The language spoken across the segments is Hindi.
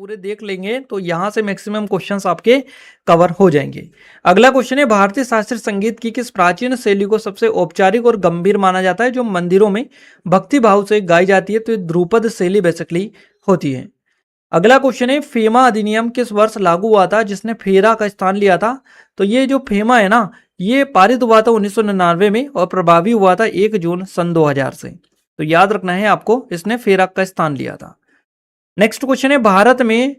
पूरे देख लेंगे तो यहाँ से मैक्सिमम क्वेश्चंस आपके कवर हो जाएंगे। अगला क्वेश्चन है, भारतीय शास्त्रीय संगीत की किस प्राचीन शैली को सबसे औपचारिक और गंभीर माना जाता है, जो मंदिरों में भक्ति भाव से गाई जाती है? तो ये ध्रुपद शैली बेसिकली होती है। अगला क्वेश्चन है, फेमा अधिनियम किस वर्ष लागू हुआ था जिसने फेरा का स्थान लिया था? तो ये जो फेमा है ना, ये पारित हुआ था 1999 में और प्रभावी हुआ था 1 जून सन 2000 से। तो याद रखना है आपको, इसने फेरा का स्थान लिया था। नेक्स्ट क्वेश्चन है, भारत में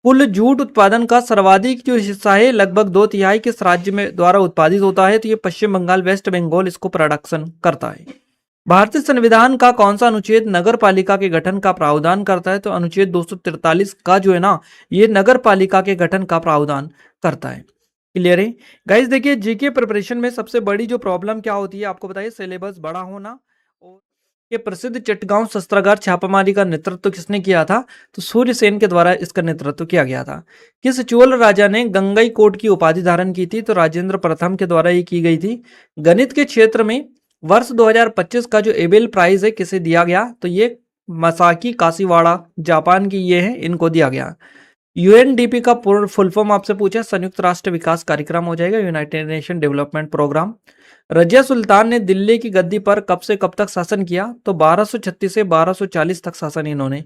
कुल जूट उत्पादन का सर्वाधिक जो हिस्सा है लगभग 2/3 किस राज्य में द्वारा उत्पादित होता है? तो ये पश्चिम बंगाल, वेस्ट बंगाल इसको प्रोडक्शन करता है। भारतीय संविधान का कौन सा अनुच्छेद नगर पालिका के गठन का प्रावधान करता है? तो अनुच्छेद 243 का जो है ना, ये नगर पालिका के गठन का प्रावधान करता है। क्लियर है गाइस? देखिए, जीके प्रिपरेशन में सबसे बड़ी जो प्रॉब्लम क्या होती है आपको बताइए, सिलेबस बड़ा होना। और ये प्रसिद्ध चटगांव शस्त्रागार छापामारी का नेतृत्व किसने किया था? तो सूर्यसेन के द्वारा इसका नेतृत्व किया गया था। किस चोल राजा ने गंगईकोट की उपाधि धारण की थी? तो राजेंद्र प्रथम के द्वारा ये की गई थी। गणित के क्षेत्र में वर्ष 2025 का जो एबेल प्राइज है किसे दिया गया? तो ये मसाकी काशीवाड़ा जापान की ये है, इनको दिया गया। यूएनडीपी का पूर्ण फुल फॉर्म आपसे पूछा, संयुक्त राष्ट्र विकास कार्यक्रम हो जाएगा, United Nation Development Programme. Razia Sultan ने दिल्ली की गद्दी पर कब से कब तक शासन किया? तो 1236 से 1240 तक शासन इन्होंने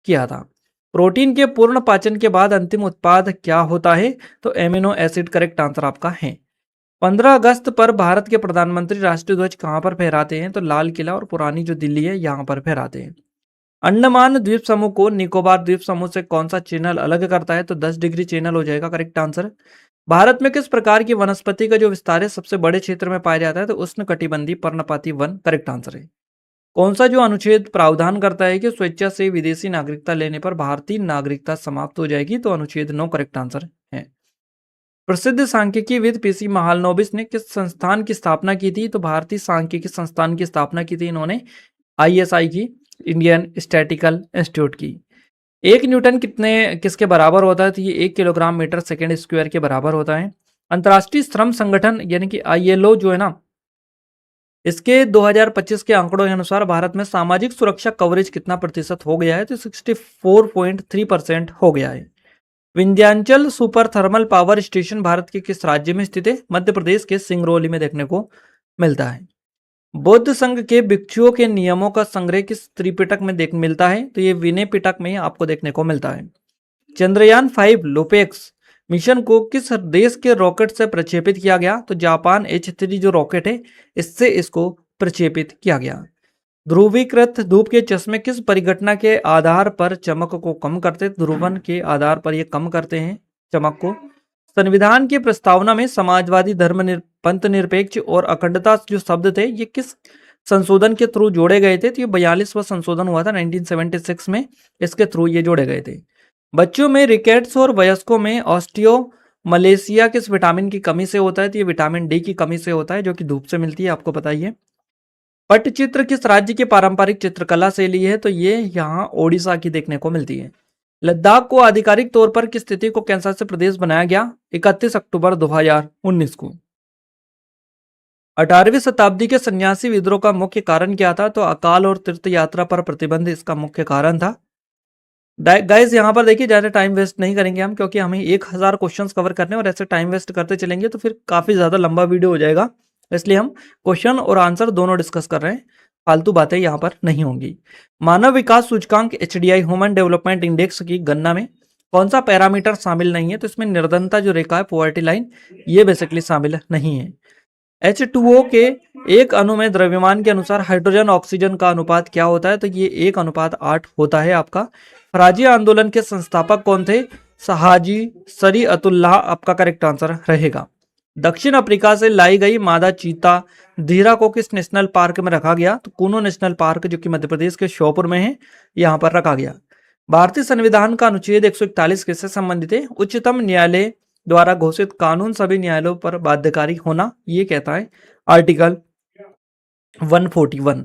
किया था। प्रोटीन के पूर्ण पाचन के बाद अंतिम उत्पाद क्या होता है? तो एमिनो एसिड करेक्ट आंसर आपका है। 15 अगस्त पर भारत के प्रधानमंत्री राष्ट्रीय ध्वज कहां पर फहराते हैं? तो लाल किला और पुरानी जो दिल्ली है यहां पर फहराते हैं। अंडमान द्वीप समूह को निकोबार द्वीप समूह से कौन सा चैनल अलग करता है? तो 10 डिग्री चैनल हो जाएगा करेक्ट आंसर। भारत में किस प्रकार की वनस्पति का जो विस्तार है सबसे बड़े क्षेत्र में पाया जाता है? तो उष्णकटिबंधीय पर्णपाती वन करेक्ट आंसर है। कौन सा जो अनुच्छेद प्रावधान करता है कि स्वेच्छा से विदेशी नागरिकता लेने पर भारतीय नागरिकता समाप्त हो जाएगी? तो अनुच्छेद 9 करेक्ट आंसर है। प्रसिद्ध सांख्यिकीविद पीसी महालनोबिस ने किस संस्थान की स्थापना की थी? तो भारतीय सांख्यिकी संस्थान की स्थापना की थी इन्होंने, आईएसआई की, इंडियन स्टैटिकल इंस्टीट्यूट की। 1 न्यूटन किसके बराबर होता है? तो ये 1 किलोग्राम मीटर सेकेंड स्क्वायर के बराबर होता है। अंतर्राष्ट्रीय श्रम संगठन यानी कि आईएलओ जो है ना, इसके 2025 के आंकड़ों के अनुसार भारत में सामाजिक सुरक्षा कवरेज कितना प्रतिशत हो गया है? तो 64.3% हो गया है। Vindhyachal super thermal power station Bharat के किस राज्य में स्थित है? मध्य प्रदेश के सिंगरौली में देखने को मिलता है। बौद्ध संघ के भिक्षुओं के नियमों का संग्रह किस त्रिपिटक में मिलता है? तो ये विनय पिटक में आपको देखने को मिलता है। चंद्रयान 5 लोपेक्स मिशन को किस देश के रॉकेट से प्रक्षेपित किया गया? तो जापान H3 जो रॉकेट है इससे इसको प्रक्षेपित किया गया। ध्रुवीकृत धूप के चश्मे किस परिघटना के आधार पर चमक को कम करते? ध्रुवन के आधार पर ये कम करते हैं चमक को। संविधान की प्रस्तावना में समाजवादी, पंथ निरपेक्ष और अखंडता जो शब्द थे ये किस संशोधन के थ्रू जोड़े गए थे? तो ये 42वां संशोधन हुआ था 1976 में, इसके थ्रू ये जोड़े गए थे। बच्चों में रिकेट्स और वयस्कों में ऑस्टियोमलेशिया किस विटामिन की कमी से होता है? तो ये विटामिन डी की कमी से होता है, जो कि धूप से मिलती है, आपको बताइए। पट्टचित्र किस राज्य की पारंपरिक चित्रकला शैली है? तो ये यहाँ ओडिशा की देखने को मिलती है। लद्दाख को आधिकारिक तौर पर किस तिथि को केंद्र शासित प्रदेश बनाया गया? 31 अक्टूबर 2019 को। 18वीं शताब्दी के सन्यासी विद्रोह का मुख्य कारण क्या था? तो अकाल और तीर्थ यात्रा पर प्रतिबंध इसका मुख्य कारण था। गाइस यहाँ पर देखिए, ज्यादा टाइम वेस्ट नहीं करेंगे हम, क्योंकि हमें 1000 क्वेश्चंस कवर करने और ऐसे टाइम वेस्ट करते चलेंगे तो फिर काफी ज्यादा लंबा वीडियो हो जाएगा, इसलिए हम क्वेश्चन और आंसर दोनों डिस्कस कर रहे हैं, फालतू बातें यहाँ पर नहीं होंगी। मानव विकास सूचकांक HDI ह्यूमन डेवलपमेंट इंडेक्स की गणना में कौन सा पैरामीटर शामिल नहीं है? तो इसमें निर्धनता जो रेखा है, पॉवर्टी लाइन, ये बेसिकली शामिल नहीं है। H2O के एक अणु में द्रव्यमान के अनुसार हाइड्रोजन ऑक्सीजन का अनुपात क्या होता है? तो ये 1:8 होता है आपका। फराजी आंदोलन के संस्थापक कौन थे? हाजी शरीअतुल्लाह आपका करेक्ट आंसर रहेगा। दक्षिण अफ्रीका से लाई गई मादा चीता धीरा को किस नेशनल पार्क में रखा गया? तो कूनो नेशनल पार्क, जो कि मध्य प्रदेश के श्योपुर में है, यहाँ पर रखा गया। भारतीय संविधान का अनुच्छेद 141 किससे संबंधित है? उच्चतम न्यायालय द्वारा घोषित कानून सभी न्यायालयों पर बाध्यकारी होना, ये कहता है आर्टिकल 141।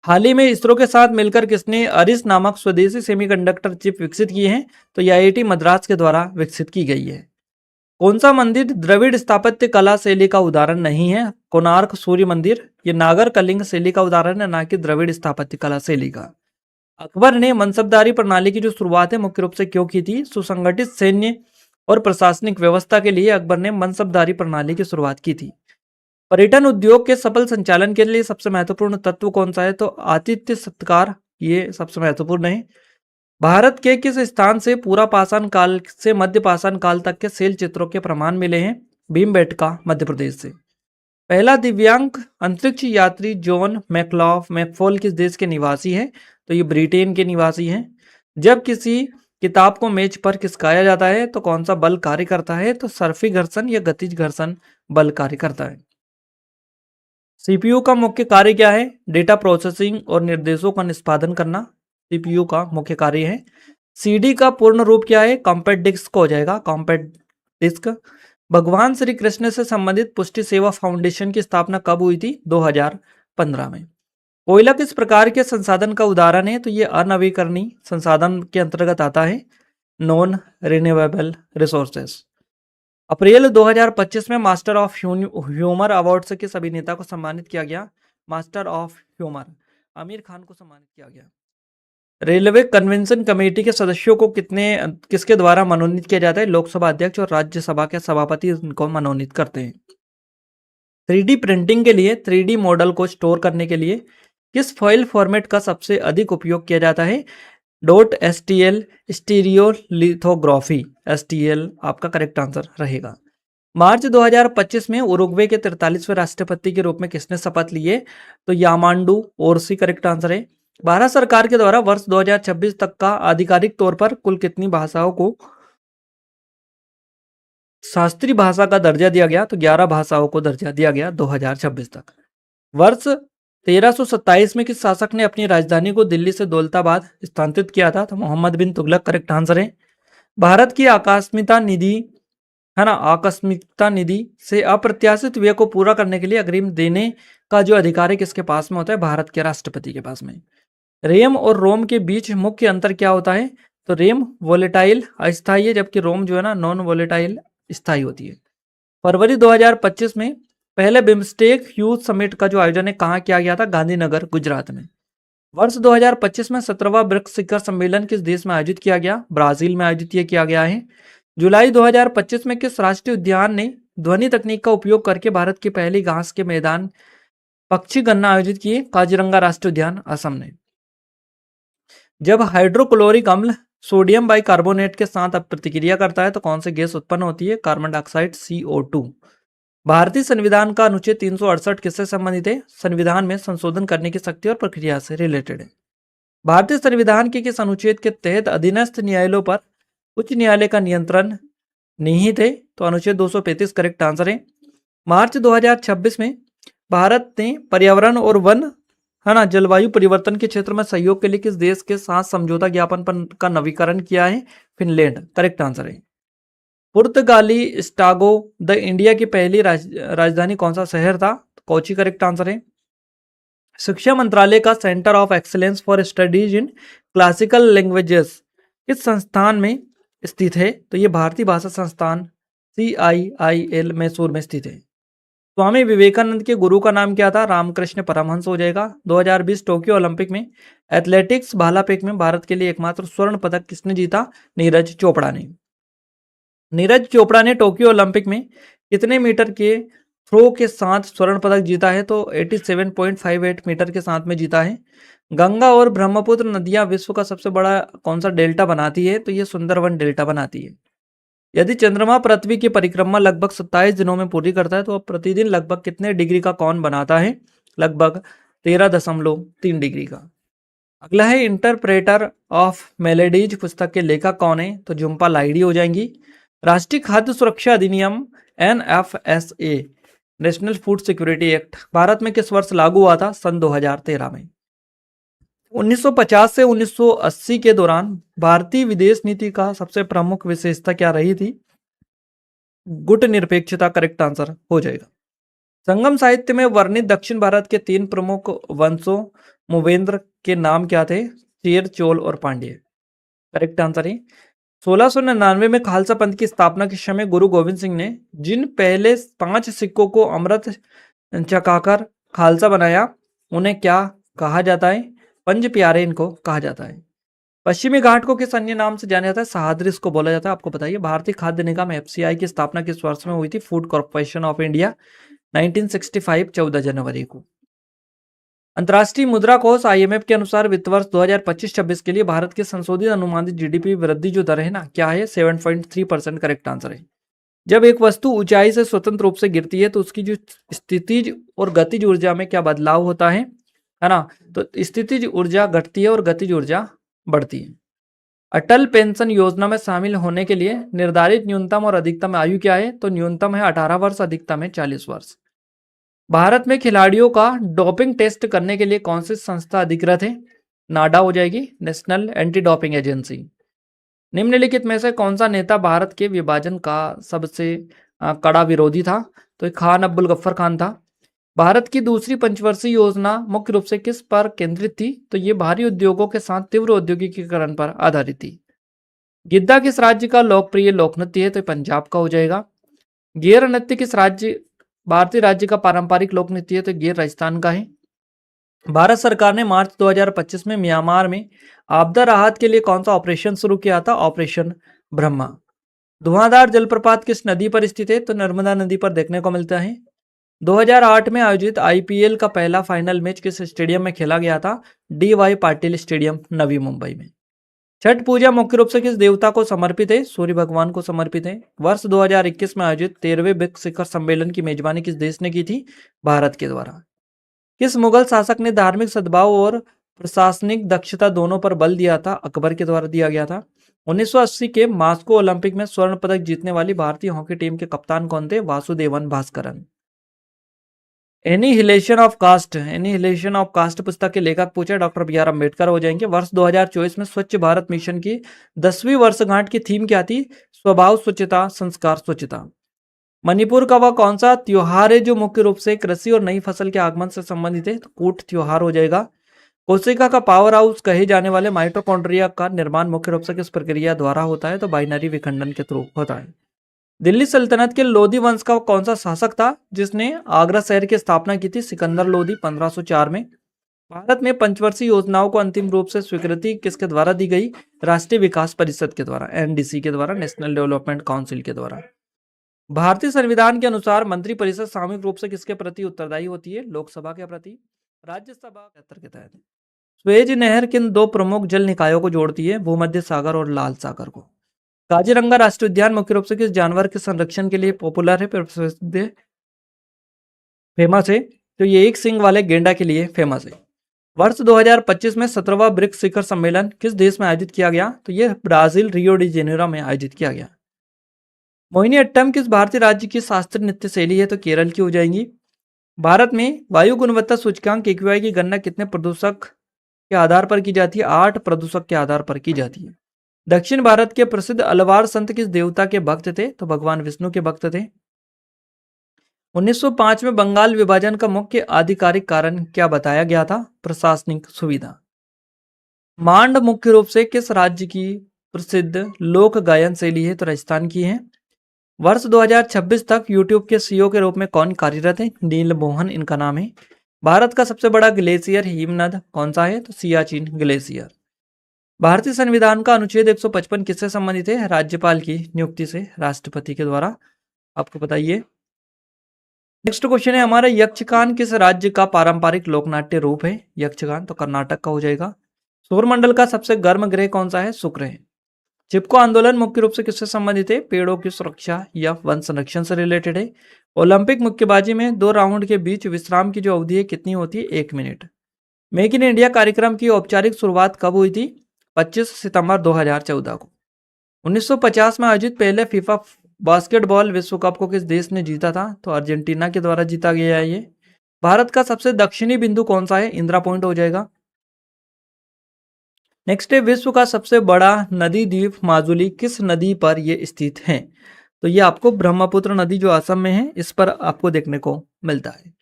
हाल ही में इसरो के साथ मिलकर किसने अरिस नामक स्वदेशी सेमीकंडक्टर चिप विकसित की है? तो ये IIT मद्रास के द्वारा विकसित की गई है। कौन सा मंदिर द्रविड़ स्थापत्य कला शैली का उदाहरण नहीं है? कोणार्क सूर्य मंदिर, ये नागर कलिंग शैली का उदाहरण है, ना कि द्रविड़ स्थापत्य कला शैली का। अकबर ने मनसबदारी प्रणाली की जो शुरुआत है मुख्य रूप से क्यों की थी? सुसंगठित सैन्य और प्रशासनिक व्यवस्था के लिए अकबर ने मनसबदारी प्रणाली की शुरुआत की थी। पर्यटन उद्योग के सफल संचालन के लिए सबसे महत्वपूर्ण तत्व कौन सा है? तो आतिथ्य सत्कार, ये सबसे महत्वपूर्ण है। भारत के किस स्थान से पूरा पाषाण काल से मध्य पाषाण काल तक के शैल चित्रों के प्रमाण मिले हैं? भीमबेटका, मध्य प्रदेश से। पहला दिव्यांग अंतरिक्ष यात्री जॉन मैकफॉल किस देश के निवासी है? तो ये ब्रिटेन के निवासी हैं। जब किसी किताब को मेज पर खिसकाया जाता है तो कौन सा बल कार्य करता है? तो सर्फी घर्षण या गतिज घर्षण बल कार्य करता है। सीपीयू का मुख्य कार्य क्या है? डेटा प्रोसेसिंग और निर्देशों का निष्पादन करना सीपीयू का मुख्य कार्य है। सीडी का पूर्ण रूप क्या है? कॉम्पैक्ट डिस्क हो जाएगा, कॉम्पैक्ट डिस्क। भगवान श्री कृष्ण से संबंधित पुष्टि सेवा फाउंडेशन की स्थापना कब हुई थी? 2015 में। कोयला किस प्रकार के संसाधन का उदाहरण है? तो ये अनवीकरणीय संसाधन के अंतर्गत आता है, नॉन रिन्यूएबल रिसोर्सेस। अप्रैल 2025 में मास्टर ऑफ ह्यूमर अवार्ड से किस अभिनेता को सम्मानित किया गया? Master of humour Aamir Khan को सम्मानित किया गया। रेलवे कन्वेंशन कमेटी के सदस्यों को किसके द्वारा मनोनीत किया जाता है? लोकसभा अध्यक्ष और राज्यसभा के सभापति इनको मनोनीत करते हैं। 3D प्रिंटिंग के लिए 3D मॉडल को स्टोर करने के लिए किस फाइल फॉर्मेट का सबसे अधिक उपयोग किया जाता है? .stl स्टीरियोलिथोग्राफी, STL आपका करेक्ट आंसर रहेगा। मार्च 2025 में उरुग्वे के 43वें राष्ट्रपति के रूप में किसने शपथ लिए? तो यामांडू ओरसी करेक्ट आंसर है। भारत सरकार के द्वारा वर्ष 2026 तक का आधिकारिक तौर पर कुल कितनी भाषाओं को शास्त्रीय भाषा का दर्जा दिया गया? तो 11 भाषाओं को दर्जा दिया गया 2026 तक। वर्ष 1327 में किस शासक ने अपनी राजधानी को दिल्ली से दौलताबाद स्थानांतरित किया था? तो मोहम्मद बिन तुगलक करेक्ट आंसर है। भारत की आकस्मिकता निधि है ना, आकस्मिकता निधि से अप्रत्याशित व्यय को पूरा करने के लिए अग्रिम देने का जो अधिकार है किसके पास में होता है? भारत के राष्ट्रपति के पास में। रेम और रोम के बीच मुख्य अंतर क्या होता है? तो रेम वोलेटाइल अस्थायी है, जबकि रोम जो है ना नॉन वोलेटाइल स्थायी होती है। फरवरी 2025 में पहले बिम्स्टेक यूथ समिट का जो आयोजन है कहाँ किया गया था? गांधीनगर, गुजरात में। वर्ष 2025 में 17वां ब्रिक्स शिखर सम्मेलन किस देश में आयोजित किया गया? ब्राजील में आयोजित किया गया है। जुलाई 2025 में किस राष्ट्रीय उद्यान ने ध्वनि तकनीक का उपयोग करके भारत की पहली घास के मैदान पक्षी गणना आयोजित की? काजीरंगा राष्ट्रीय उद्यान, असम ने। जब हाइड्रोक्लोरिक अम्ल सोडियम बाइकार्बोनेट के साथ प्रतिक्रिया करता है तो कौन सी गैस उत्पन्न होती है? Carbon dioxide, CO2। भारतीय संविधान का अनुच्छेद 368 किससे संबंधित है? संविधान में संशोधन करने की शक्ति और प्रक्रिया से रिलेटेड है। भारतीय संविधान के किस अनुच्छेद के तहत अधीनस्थ न्यायालयों पर उच्च न्यायालय का नियंत्रण निहित है? तो अनुच्छेद 235 करेक्ट आंसर है। मार्च 2026 में भारत ने पर्यावरण और वन है ना जलवायु परिवर्तन के क्षेत्र में सहयोग के लिए किस देश के साथ समझौता ज्ञापन का नवीकरण किया है? फिनलैंड करेक्ट आंसर है। पुर्तगाली स्टागो द इंडिया की पहली राजधानी कौन सा शहर था? कोची करेक्ट आंसर है। शिक्षा मंत्रालय का centre of excellence for studies in classical languages किस संस्थान में स्थित है? तो ये भारतीय भाषा संस्थान CIIL मैसूर में स्थित है। स्वामी विवेकानंद के गुरु का नाम क्या था? रामकृष्ण परमहंस हो जाएगा। 2020 टोक्यो ओलंपिक में एथलेटिक्स भाला फेंक में भारत के लिए एकमात्र स्वर्ण पदक किसने जीता? नीरज चोपड़ा ने। नीरज चोपड़ा ने टोक्यो ओलंपिक में कितने मीटर के थ्रो के साथ स्वर्ण पदक जीता है? तो 87.58 मीटर के साथ में जीता है। गंगा और ब्रह्मपुत्र नदियां विश्व का सबसे बड़ा कौन सा डेल्टा बनाती है? तो ये सुंदरवन डेल्टा बनाती है। यदि चंद्रमा पृथ्वी की परिक्रमा लगभग 27 दिनों में पूरी करता है तो प्रतिदिन लगभग कितने डिग्री का कोण बनाता है? लगभग 13.3 डिग्री का। अगला है इंटरप्रेटर ऑफ मेलेडीज पुस्तक के लेखक कौन है? तो झुम्पा लाहिड़ी हो जाएंगी। राष्ट्रीय खाद्य सुरक्षा अधिनियम NFSA national food security act Bharat में किस वर्ष लागू हुआ था? सन 2013 में। 1950 से 1980 के दौरान भारतीय विदेश नीति का सबसे प्रमुख विशेषता क्या रही थी? गुट निरपेक्षता करेक्ट आंसर हो जाएगा। संगम साहित्य में वर्णित दक्षिण भारत के 3 प्रमुख वंशों मूवेंद्र के नाम क्या थे? चेर, चोल और पांड्य करेक्ट आंसर है। 1699 में खालसा पंथ की स्थापना के समय गुरु गोविंद सिंह ने जिन पहले 5 सिक्कों को अमृत चकाकर खालसा बनाया उन्हें क्या कहा जाता है? पंज प्यारे इनको कहा जाता है। पश्चिमी घाट को किस अन्य नाम से जाना जाता है? सह्याद्री इसको बोला जाता है। आपको बताइए भारतीय खाद्य निगम एफसीआई की स्थापना किस वर्ष में हुई थी? फूड कॉर्पोरेशन ऑफ इंडिया 1965 14 जनवरी को। अंतर्राष्ट्रीय मुद्रा कोष आईएमएफ के अनुसार वित्त वर्ष 2025-26 के लिए भारत की संशोधित अनुमानित जीडीपी वृद्धि जो दर है ना, क्या है? 7.3%। करेक्ट आंसर है। जब एक वस्तु ऊंचाई से स्वतंत्र रूप से गिरती है तो उसकी जो स्थितिज और गतिज ऊर्जा में क्या बदलाव होता है ना? तो स्थितिज ऊर्जा घटती है और गतिज ऊर्जा बढ़ती है। अटल पेंशन योजना में शामिल होने के लिए निर्धारित न्यूनतम और अधिकतम आयु क्या है? तो न्यूनतम है 18 वर्ष, अधिकतम है 40 वर्ष। भारत में खिलाड़ियों का डोपिंग टेस्ट करने के लिए कौन सी संस्था अधिकृत है? नाडा हो जाएगी, नेशनल एंटी डोपिंग एजेंसी। निम्नलिखित में से कौन सा नेता भारत के विभाजन का सबसे कड़ा विरोधी था? तो खान अब्दुल गफ्फर खान था। भारत की दूसरी पंचवर्षीय योजना मुख्य रूप से किस पर केंद्रित थी? तो ये भारी उद्योगों के साथ तीव्र औद्योगिकीकरण पर आधारित थी। गिद्दा किस राज्य का लोकप्रिय लोक नृत्य है? तो पंजाब का हो जाएगा। गेर नृत्य किस राज्य भारतीय राज्य का पारंपरिक लोक नृत्य है? तो गेर राजस्थान का है। भारत सरकार ने मार्च 2025 में म्यांमार में आपदा राहत के लिए कौन सा ऑपरेशन शुरू किया था? ऑपरेशन ब्रह्मा। धुआंधार जलप्रपात किस नदी पर स्थित है? तो नर्मदा नदी पर देखने को मिलता है। 2008 में आयोजित आईपीएल का पहला फाइनल मैच किस स्टेडियम में खेला गया था? डी.वाई. पाटिल स्टेडियम, नवी मुंबई में। छठ पूजा मुख्य रूप से किस देवता को समर्पित है? सूर्य भगवान को समर्पित है। वर्ष 2021 में आयोजित 13वें ब्रिक्स शिखर सम्मेलन की मेजबानी किस देश ने की थी? भारत के द्वारा। किस मुगल शासक ने धार्मिक सद्भाव और प्रशासनिक दक्षता दोनों पर बल दिया था? अकबर के द्वारा दिया गया था। 1980 के मास्को ओलंपिक में स्वर्ण पदक जीतने वाली भारतीय हॉकी टीम के कप्तान कौन थे? Vasudevan Bhaskaran. Annihilation of caste पुस्तक के लेखक पूछे डॉक्टर बी.आर. अम्बेडकर हो जाएंगे। वर्ष 2024 में स्वच्छ भारत मिशन की 10वीं वर्षगांठ की थीम क्या थी? स्वभाव स्वच्छता, संस्कार स्वच्छता। मणिपुर का वह कौन सा त्योहार है जो मुख्य रूप से कृषि और नई फसल के आगमन से संबंधित है? तो कूट त्योहार हो जाएगा। कोशिका का पावर हाउस कहे जाने वाले माइटोकॉन्ड्रिया का निर्माण मुख्य रूप से किस प्रक्रिया द्वारा होता है? तो बाइनरी विखंडन के थ्रू होता है। दिल्ली सल्तनत के लोधी वंश का कौन सा शासक था जिसने आगरा शहर की स्थापना की थी? सिकंदर लोधी 1504 में। भारत में पंचवर्षीय योजनाओं को अंतिम रूप से स्वीकृति किसके द्वारा दी गई? राष्ट्रीय विकास परिषद के द्वारा, एनडीसी के द्वारा, नेशनल डेवलपमेंट काउंसिल के द्वारा। भारतीय संविधान के अनुसार मंत्रिपरिषद सामूहिक रूप से किसके प्रति उत्तरदायी होती है? लोकसभा के प्रति। राज्यसभा के तहत स्वेज नहर किन दो प्रमुख जल निकायों को जोड़ती है? भूमध्य सागर और लाल सागर को। काजीरंगा राष्ट्रीय उद्यान मुख्य रूप से किस जानवर के संरक्षण के लिए पॉपुलर है, प्रसिद्ध है, फेमस है? तो ये एक सिंग वाले गेंडा के लिए फेमस है। वर्ष 2025 में 17वां ब्रिक्स शिखर सम्मेलन किस देश में आयोजित किया गया? तो ये ब्राजील, रियो डी जेनेरो में आयोजित किया गया। मोहिनी अट्टम किस भारतीय राज्य की शास्त्रीय नृत्य शैली है? तो केरल की हो जाएंगी। भारत में वायु गुणवत्ता सूचकांक एक्यूआई की गणना कितने प्रदूषक के आधार पर की जाती है? 8 प्रदूषक के आधार पर की जाती है। दक्षिण भारत के प्रसिद्ध अलवार संत किस देवता के भक्त थे? तो भगवान विष्णु के भक्त थे। 1905 में बंगाल विभाजन का मुख्य आधिकारिक कारण क्या बताया गया था? प्रशासनिक सुविधा। मांड मुख्य रूप से किस राज्य की प्रसिद्ध लोक गायन शैली है? तो राजस्थान की है। वर्ष 2026 तक यूट्यूब के सीईओ के रूप में कौन कार्यरत है? नील मोहन इनका नाम है। भारत का सबसे बड़ा ग्लेशियर हिमनद कौन सा है? तो सियाचिन ग्लेशियर। भारतीय संविधान का अनुच्छेद 155 किससे संबंधित है? राज्यपाल की नियुक्ति से, राष्ट्रपति के द्वारा। आपको बताइए। नेक्स्ट क्वेश्चन है हमारा, यक्षगान किस राज्य का पारंपरिक लोकनाट्य रूप है? यक्षगान तो कर्नाटक का हो जाएगा। सौरमंडल का सबसे गर्म ग्रह कौन सा है? शुक्र है। चिपको आंदोलन मुख्य रूप से किससे संबंधित है? पेड़ों की सुरक्षा या वन संरक्षण से रिलेटेड है। ओलंपिक मुक्केबाजी में 2 राउंड के बीच विश्राम की जो अवधि है कितनी होती है? 1 मिनट। मेक इन इंडिया कार्यक्रम की औपचारिक शुरुआत कब हुई थी? 25 सितंबर 2014 को। 1950 में आयोजित पहले फीफा बास्केटबॉल विश्व कप को किस देश ने जीता था? तो अर्जेंटीना के द्वारा जीता गया है ये। भारत का सबसे दक्षिणी बिंदु कौन सा है? इंदिरा पॉइंट हो जाएगा। नेक्स्ट है, विश्व का सबसे बड़ा नदी द्वीप माजुली किस नदी पर ये स्थित है? तो ये आपको ब्रह्मपुत्र नदी जो असम में है इस पर आपको देखने को मिलता है।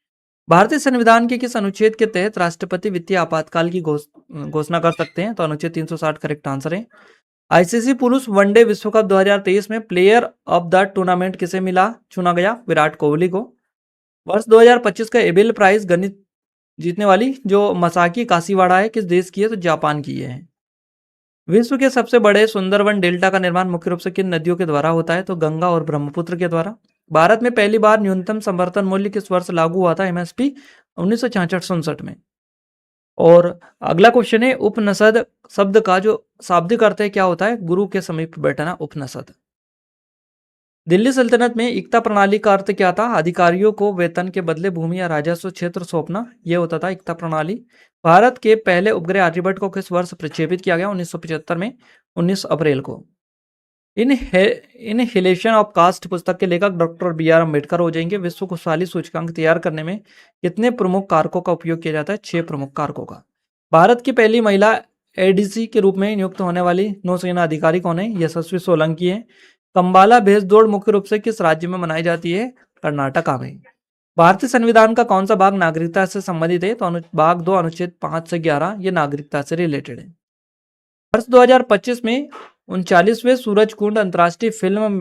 भारतीय संविधान के किस अनुच्छेद के तहत राष्ट्रपति वित्तीय आपातकाल की घोषणा कर सकते हैं? तो अनुच्छेद 360 करेक्ट आंसर है। आईसीसी पुरुष वनडे विश्व कप 2023 में प्लेयर ऑफ द टूर्नामेंट किसे चुना गया? विराट कोहली को। वर्ष 2025 का एबेल प्राइज गणित जीतने वाली जो मसाकी कासीवाड़ा है किस देश की है, तो जापान की है। विश्व के सबसे बड़े सुंदरवन डेल्टा का निर्माण मुख्य रूप से किन नदियों के द्वारा होता है, तो गंगा और ब्रह्मपुत्र के द्वारा। भारत में पहली बार न्यूनतम समर्थन मूल्य किस वर्ष लागू हुआ था, एमएसपी 1966-67 में। और अगला क्वेश्चन है, उपनिषद शब्द का जो शाब्दिक अर्थ है क्या होता है, गुरु के समीप बैठना, उपनिषद। दिल्ली सल्तनत में इक्ता प्रणाली का अर्थ क्या था, अधिकारियों को वेतन के बदले भूमि या राजस्व क्षेत्र सौंपना, यह होता था इक्ता प्रणाली। भारत के पहले उपग्रह आर्यभट्ट को किस वर्ष प्रक्षेपित किया गया, 1975 में, 19 अप्रैल को। इनहेलेशन ऑफ कास्ट पुस्तक के लेखक डॉक्टर बी आर अम्बेडकर हो जाएंगे। विश्व खुशहाली सूचकांक तैयार करने में कितने प्रमुख कारकों का उपयोग किया जाता है, 6 प्रमुख कारकों का। भारत की पहली महिला एडीसी के रूप में नियुक्त होने वाली नौसेना अधिकारी कौन है, यशस्वी सोलंकी है। कंबाला भैंस दौड़ मुख्य रूप से किस राज्य में मनाई जाती है, कर्नाटका में। भारतीय संविधान का कौन सा भाग नागरिकता से संबंधित है, तो भाग 2 अनुच्छेद 5 से 11 ये नागरिकता से रिलेटेड है। वर्ष 2025 में 39वें सूरजकुंड अंतर्राष्ट्रीय फिल्म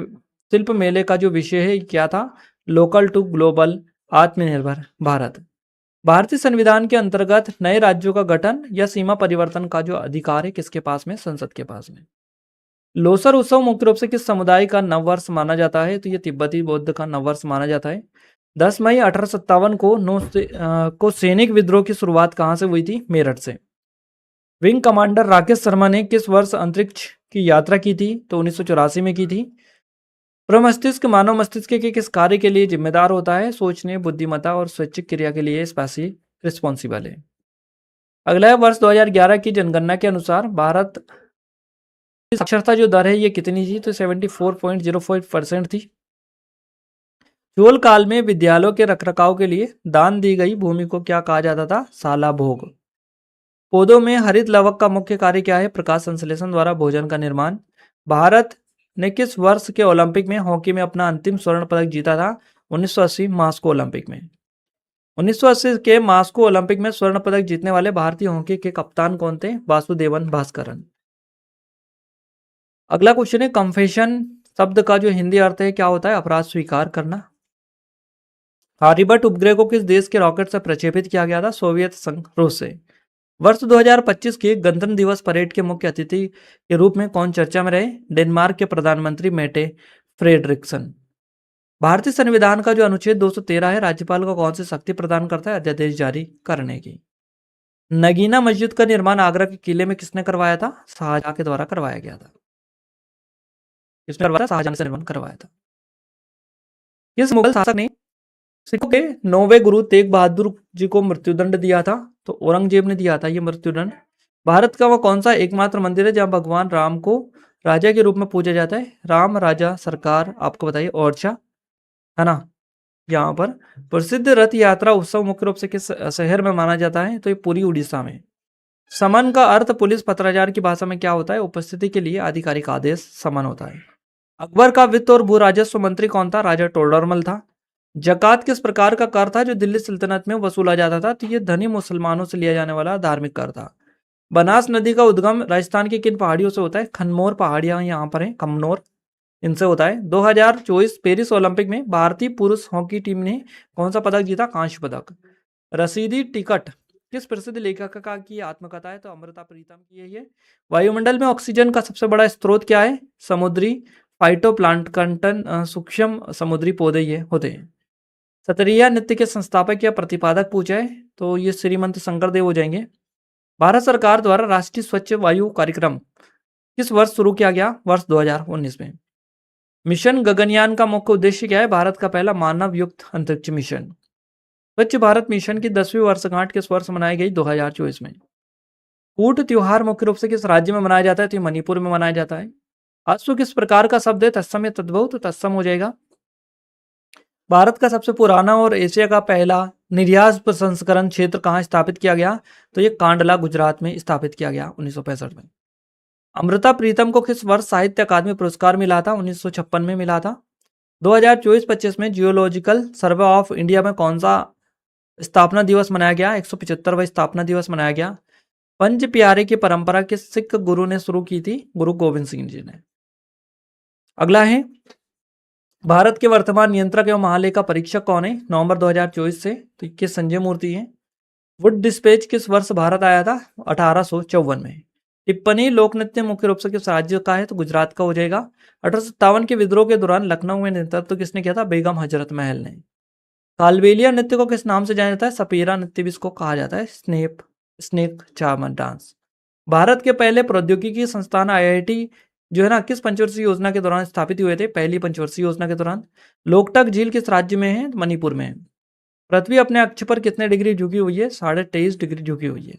शिल्प मेले का जो विषय है क्या था, लोकल टू ग्लोबल, आत्मनिर्भर भारत। भारतीय संविधान के अंतर्गत नए राज्यों का गठन या सीमा परिवर्तन का जो अधिकार है किसके पास में, संसद के पास में। लोसर उत्सव मुख्य रूप से किस समुदाय का नववर्ष माना जाता है, तो ये तिब्बती बौद्ध का नववर्ष माना जाता है। 10 मई 1857 को सैनिक विद्रोह की शुरुआत कहाँ से हुई थी, मेरठ से। विंग कमांडर राकेश शर्मा ने किस वर्ष अंतरिक्ष की यात्रा की थी, तो 1984 में की थी। प्रमस्तिष्क मानव मस्तिष्क के किस कार्य के लिए जिम्मेदार होता है, सोचने, बुद्धिमत्ता और स्वैच्छिक क्रिया के लिए स्पेशली रिस्पॉन्सिबल है। अगला है, वर्ष 2011 की जनगणना के अनुसार भारत की साक्षरता जो दर है ये कितनी थी, तो 74.05% थी। चोल काल में विद्यालयों के रखरखाव के लिए दान दी गई भूमि को क्या कहा जाता था, साला भोग। पौधों में हरित लवक का मुख्य कार्य क्या है, प्रकाश संश्लेषण द्वारा भोजन का निर्माण। भारत ने किस वर्ष के ओलंपिक में हॉकी में अपना अंतिम स्वर्ण पदक जीता था, 1980 मास्को ओलंपिक में। 1980 के मास्को ओलंपिक में स्वर्ण पदक जीतने वाले भारतीय हॉकी के कप्तान कौन थे, वासुदेवन भास्करन। अगला क्वेश्चन है, कंफेशन शब्द का जो हिंदी अर्थ है क्या होता है, अपराध स्वीकार करना। आर्यभट्ट उपग्रह को किस देश के रॉकेट से प्रक्षेपित किया गया था, सोवियत संघ रूस से। वर्ष 2025 के गणतंत्र दिवस परेड के मुख्य अतिथि के रूप में कौन चर्चा में रहे, डेनमार्क के प्रधानमंत्री मेटे फ्रेडरिक्सन। भारतीय संविधान का जो अनुच्छेद 213 है राज्यपाल को कौन सी शक्ति प्रदान करता है, अध्यादेश जारी करने की। नगीना मस्जिद का निर्माण आगरा के किले में किसने करवाया था, शाहजहां के द्वारा करवाया गया था। किसने करवाया, शाहजहां से निर्माण करवाया था। किस मुगल शासक ने सिखों के 9वें गुरु तेग बहादुर जी को मृत्युदंड दिया था, तो औरंगजेब ने दिया था ये मृत्युदंड। भारत का वो कौन सा एकमात्र मंदिर है जहां भगवान राम को राजा के रूप में पूजा जाता है, राम राजा सरकार, आपको बताइए ओरछा, है ना। यहाँ पर प्रसिद्ध रथ यात्रा उत्सव मुख्य रूप से किस शहर में माना जाता है, तो ये पूरी उड़ीसा में। समन का अर्थ पुलिस पत्राचार की भाषा में क्या होता है, उपस्थिति के लिए आधिकारिक आदेश समन होता है। अकबर का वित्त और भू राजस्व मंत्री कौन था, राजा टोडरमल था। जकात किस प्रकार का कर था जो दिल्ली सल्तनत में वसूला जाता था, तो ये धनी मुसलमानों से लिया जाने वाला धार्मिक कर था। बनास नदी का उद्गम राजस्थान की किन पहाड़ियों से होता है, खनमोर पहाड़ियां यहाँ पर हैं, कमनोर, इनसे होता है। 2024 पेरिस ओलंपिक में भारतीय पुरुष हॉकी टीम ने कौन सा पदक जीता, कांस्य पदक। रसीदी टिकट किस प्रसिद्ध लेखक का की आत्मकथा है, तो अमृता प्रीतम की है ये। वायुमंडल में ऑक्सीजन का सबसे बड़ा स्रोत क्या है, समुद्री फाइटोप्लांटन, सूक्ष्म समुद्री पौधे ये होते हैं। सतरिया नृत्य के संस्थापक या प्रतिपादक पूछा है, तो ये श्रीमंत शंकरदेव हो जाएंगे। भारत सरकार द्वारा राष्ट्रीय स्वच्छ वायु कार्यक्रम किस वर्ष शुरू किया गया, वर्ष 2019 में। मिशन गगनयान का मुख्य उद्देश्य क्या है, भारत का पहला मानव युक्त अंतरिक्ष मिशन। स्वच्छ भारत मिशन की 10वीं वर्षगांठ किस वर्ष मनाई गई, 2024 में। कूट त्योहार मुख्य रूप से किस राज्य में मनाया जाता है, तो मणिपुर में मनाया जाता है। अश्व किस प्रकार का शब्द है, तत्सम या तद्भव, तो तत्सम हो जाएगा। भारत का सबसे पुराना और एशिया का पहला निर्यात प्रसंस्करण क्षेत्र कहाँ स्थापित किया गया, तो ये कांडला गुजरात में स्थापित किया गया 1965 में। अमृता प्रीतम को किस वर्ष साहित्य अकादमी पुरस्कार मिला था, 1956 में मिला था। 2024-25 में जियोलॉजिकल सर्वे ऑफ इंडिया में कौन सा स्थापना दिवस मनाया गया, 175वां स्थापना दिवस मनाया गया। पंच प्यारे की परंपरा किस सिख गुरु ने शुरू की थी, गुरु गोविंद सिंह जी ने। अगला है, भारत के वर्तमान नियंत्रक एवं महालेखा परीक्षक कौन है, नवंबर 2024 से, तो ये संजय मूर्ति है। वुड डिस्पैच किस वर्ष भारत आया था? 1854 में। टिप्पणी लोक नृत्य मुख्य रूप से किस राज्य का है? तो गुजरात का हो जाएगा। 1857 के विद्रोह के दौरान लखनऊ में नेतृत्व किसने किया था? बेगम हजरत महल ने। कालबेलिया नृत्य को किस नाम से जाना जाता है? सपेरा नृत्य भी इसको कहा जाता है। Snake charmer dance. भारत के पहले प्रौद्योगिकी संस्थान आईआईटी जो है ना किस पंचवर्षीय योजना के दौरान स्थापित हुए थे? पहली पंचवर्षीय योजना के दौरान। लोकटक झील किस राज्य में है? मणिपुर में है। पृथ्वी अपने अक्ष पर कितने डिग्री झुकी हुई है? 23.5 डिग्री झुकी हुई है।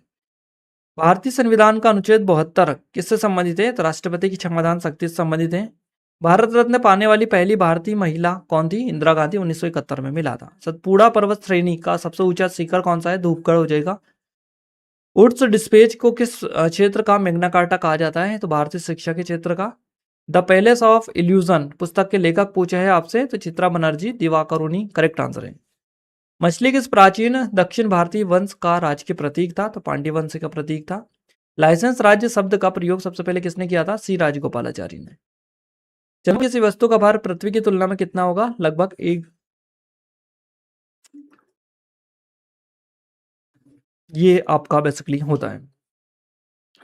भारतीय संविधान का अनुच्छेद 72 किससे संबंधित है? तो राष्ट्रपति की क्षमतान शक्ति से संबंधित है। भारत रत्न पाने वाली पहली भारतीय महिला कौन थी? इंदिरा गांधी। 1971 में मिला था। सतपुड़ा पर्वत श्रेणी का सबसे ऊंचा शिखर कौन सा है? धूपगढ़ हो जाएगा। वुड्स डिस्पेच को किस क्षेत्र का मैग्ना कार्टा कहा जाता है? तो भारतीय शिक्षा के क्षेत्र का। द पैलेस ऑफ इल्यूजन पुस्तक के लेखक पूछे है आपसे, तो चित्रा बनर्जी दिवाकरुणी करेक्ट आंसर है। मछली किस प्राचीन दक्षिण भारतीय वंश का राज्य प्रतीक था? तो पांड्य वंश का प्रतीक था। लाइसेंस राज्य शब्द का प्रयोग सबसे पहले किसने किया था? सी राजगोपालाचारी ने। जब किसी वस्तु का भार पृथ्वी की तुलना में कितना होगा? लगभग 1। ये आपका बेसिकली होता है।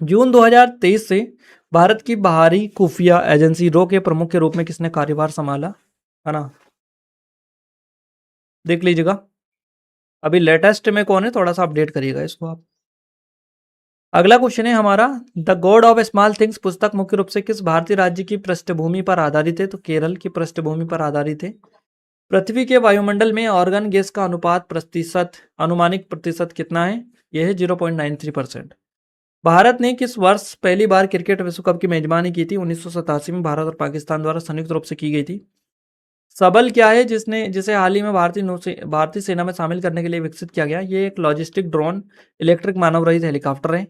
जून 2023 से भारत की बाहरी खुफिया एजेंसी रो के प्रमुख के रूप में किसने कार्यभार संभाला? है ना, देख लीजिएगा। अभी लेटेस्ट में कौन है, थोड़ा सा अपडेट करिएगा इसको आप। अगला क्वेश्चन है हमारा, the God of small things पुस्तक मुख्य रूप से किस भारतीय राज्य की पृष्ठभूमि पर आधारित है? तो केरल की पृष्ठभूमि पर आधारित है। पृथ्वी के वायुमंडल में ऑर्गन गैस का अनुपात प्रतिशत अनुमानिक प्रतिशत कितना है? यह है 0.93%। भारत ने किस वर्ष पहली बार क्रिकेट विश्व कप की मेजबानी की थी? 1987 में भारत और पाकिस्तान द्वारा संयुक्त रूप से की गई थी। सबल क्या है जिसे हाल ही में भारतीय सेना में शामिल करने के लिए विकसित किया गया? ये एक लॉजिस्टिक ड्रोन इलेक्ट्रिक मानव रहित हेलीकॉप्टर है।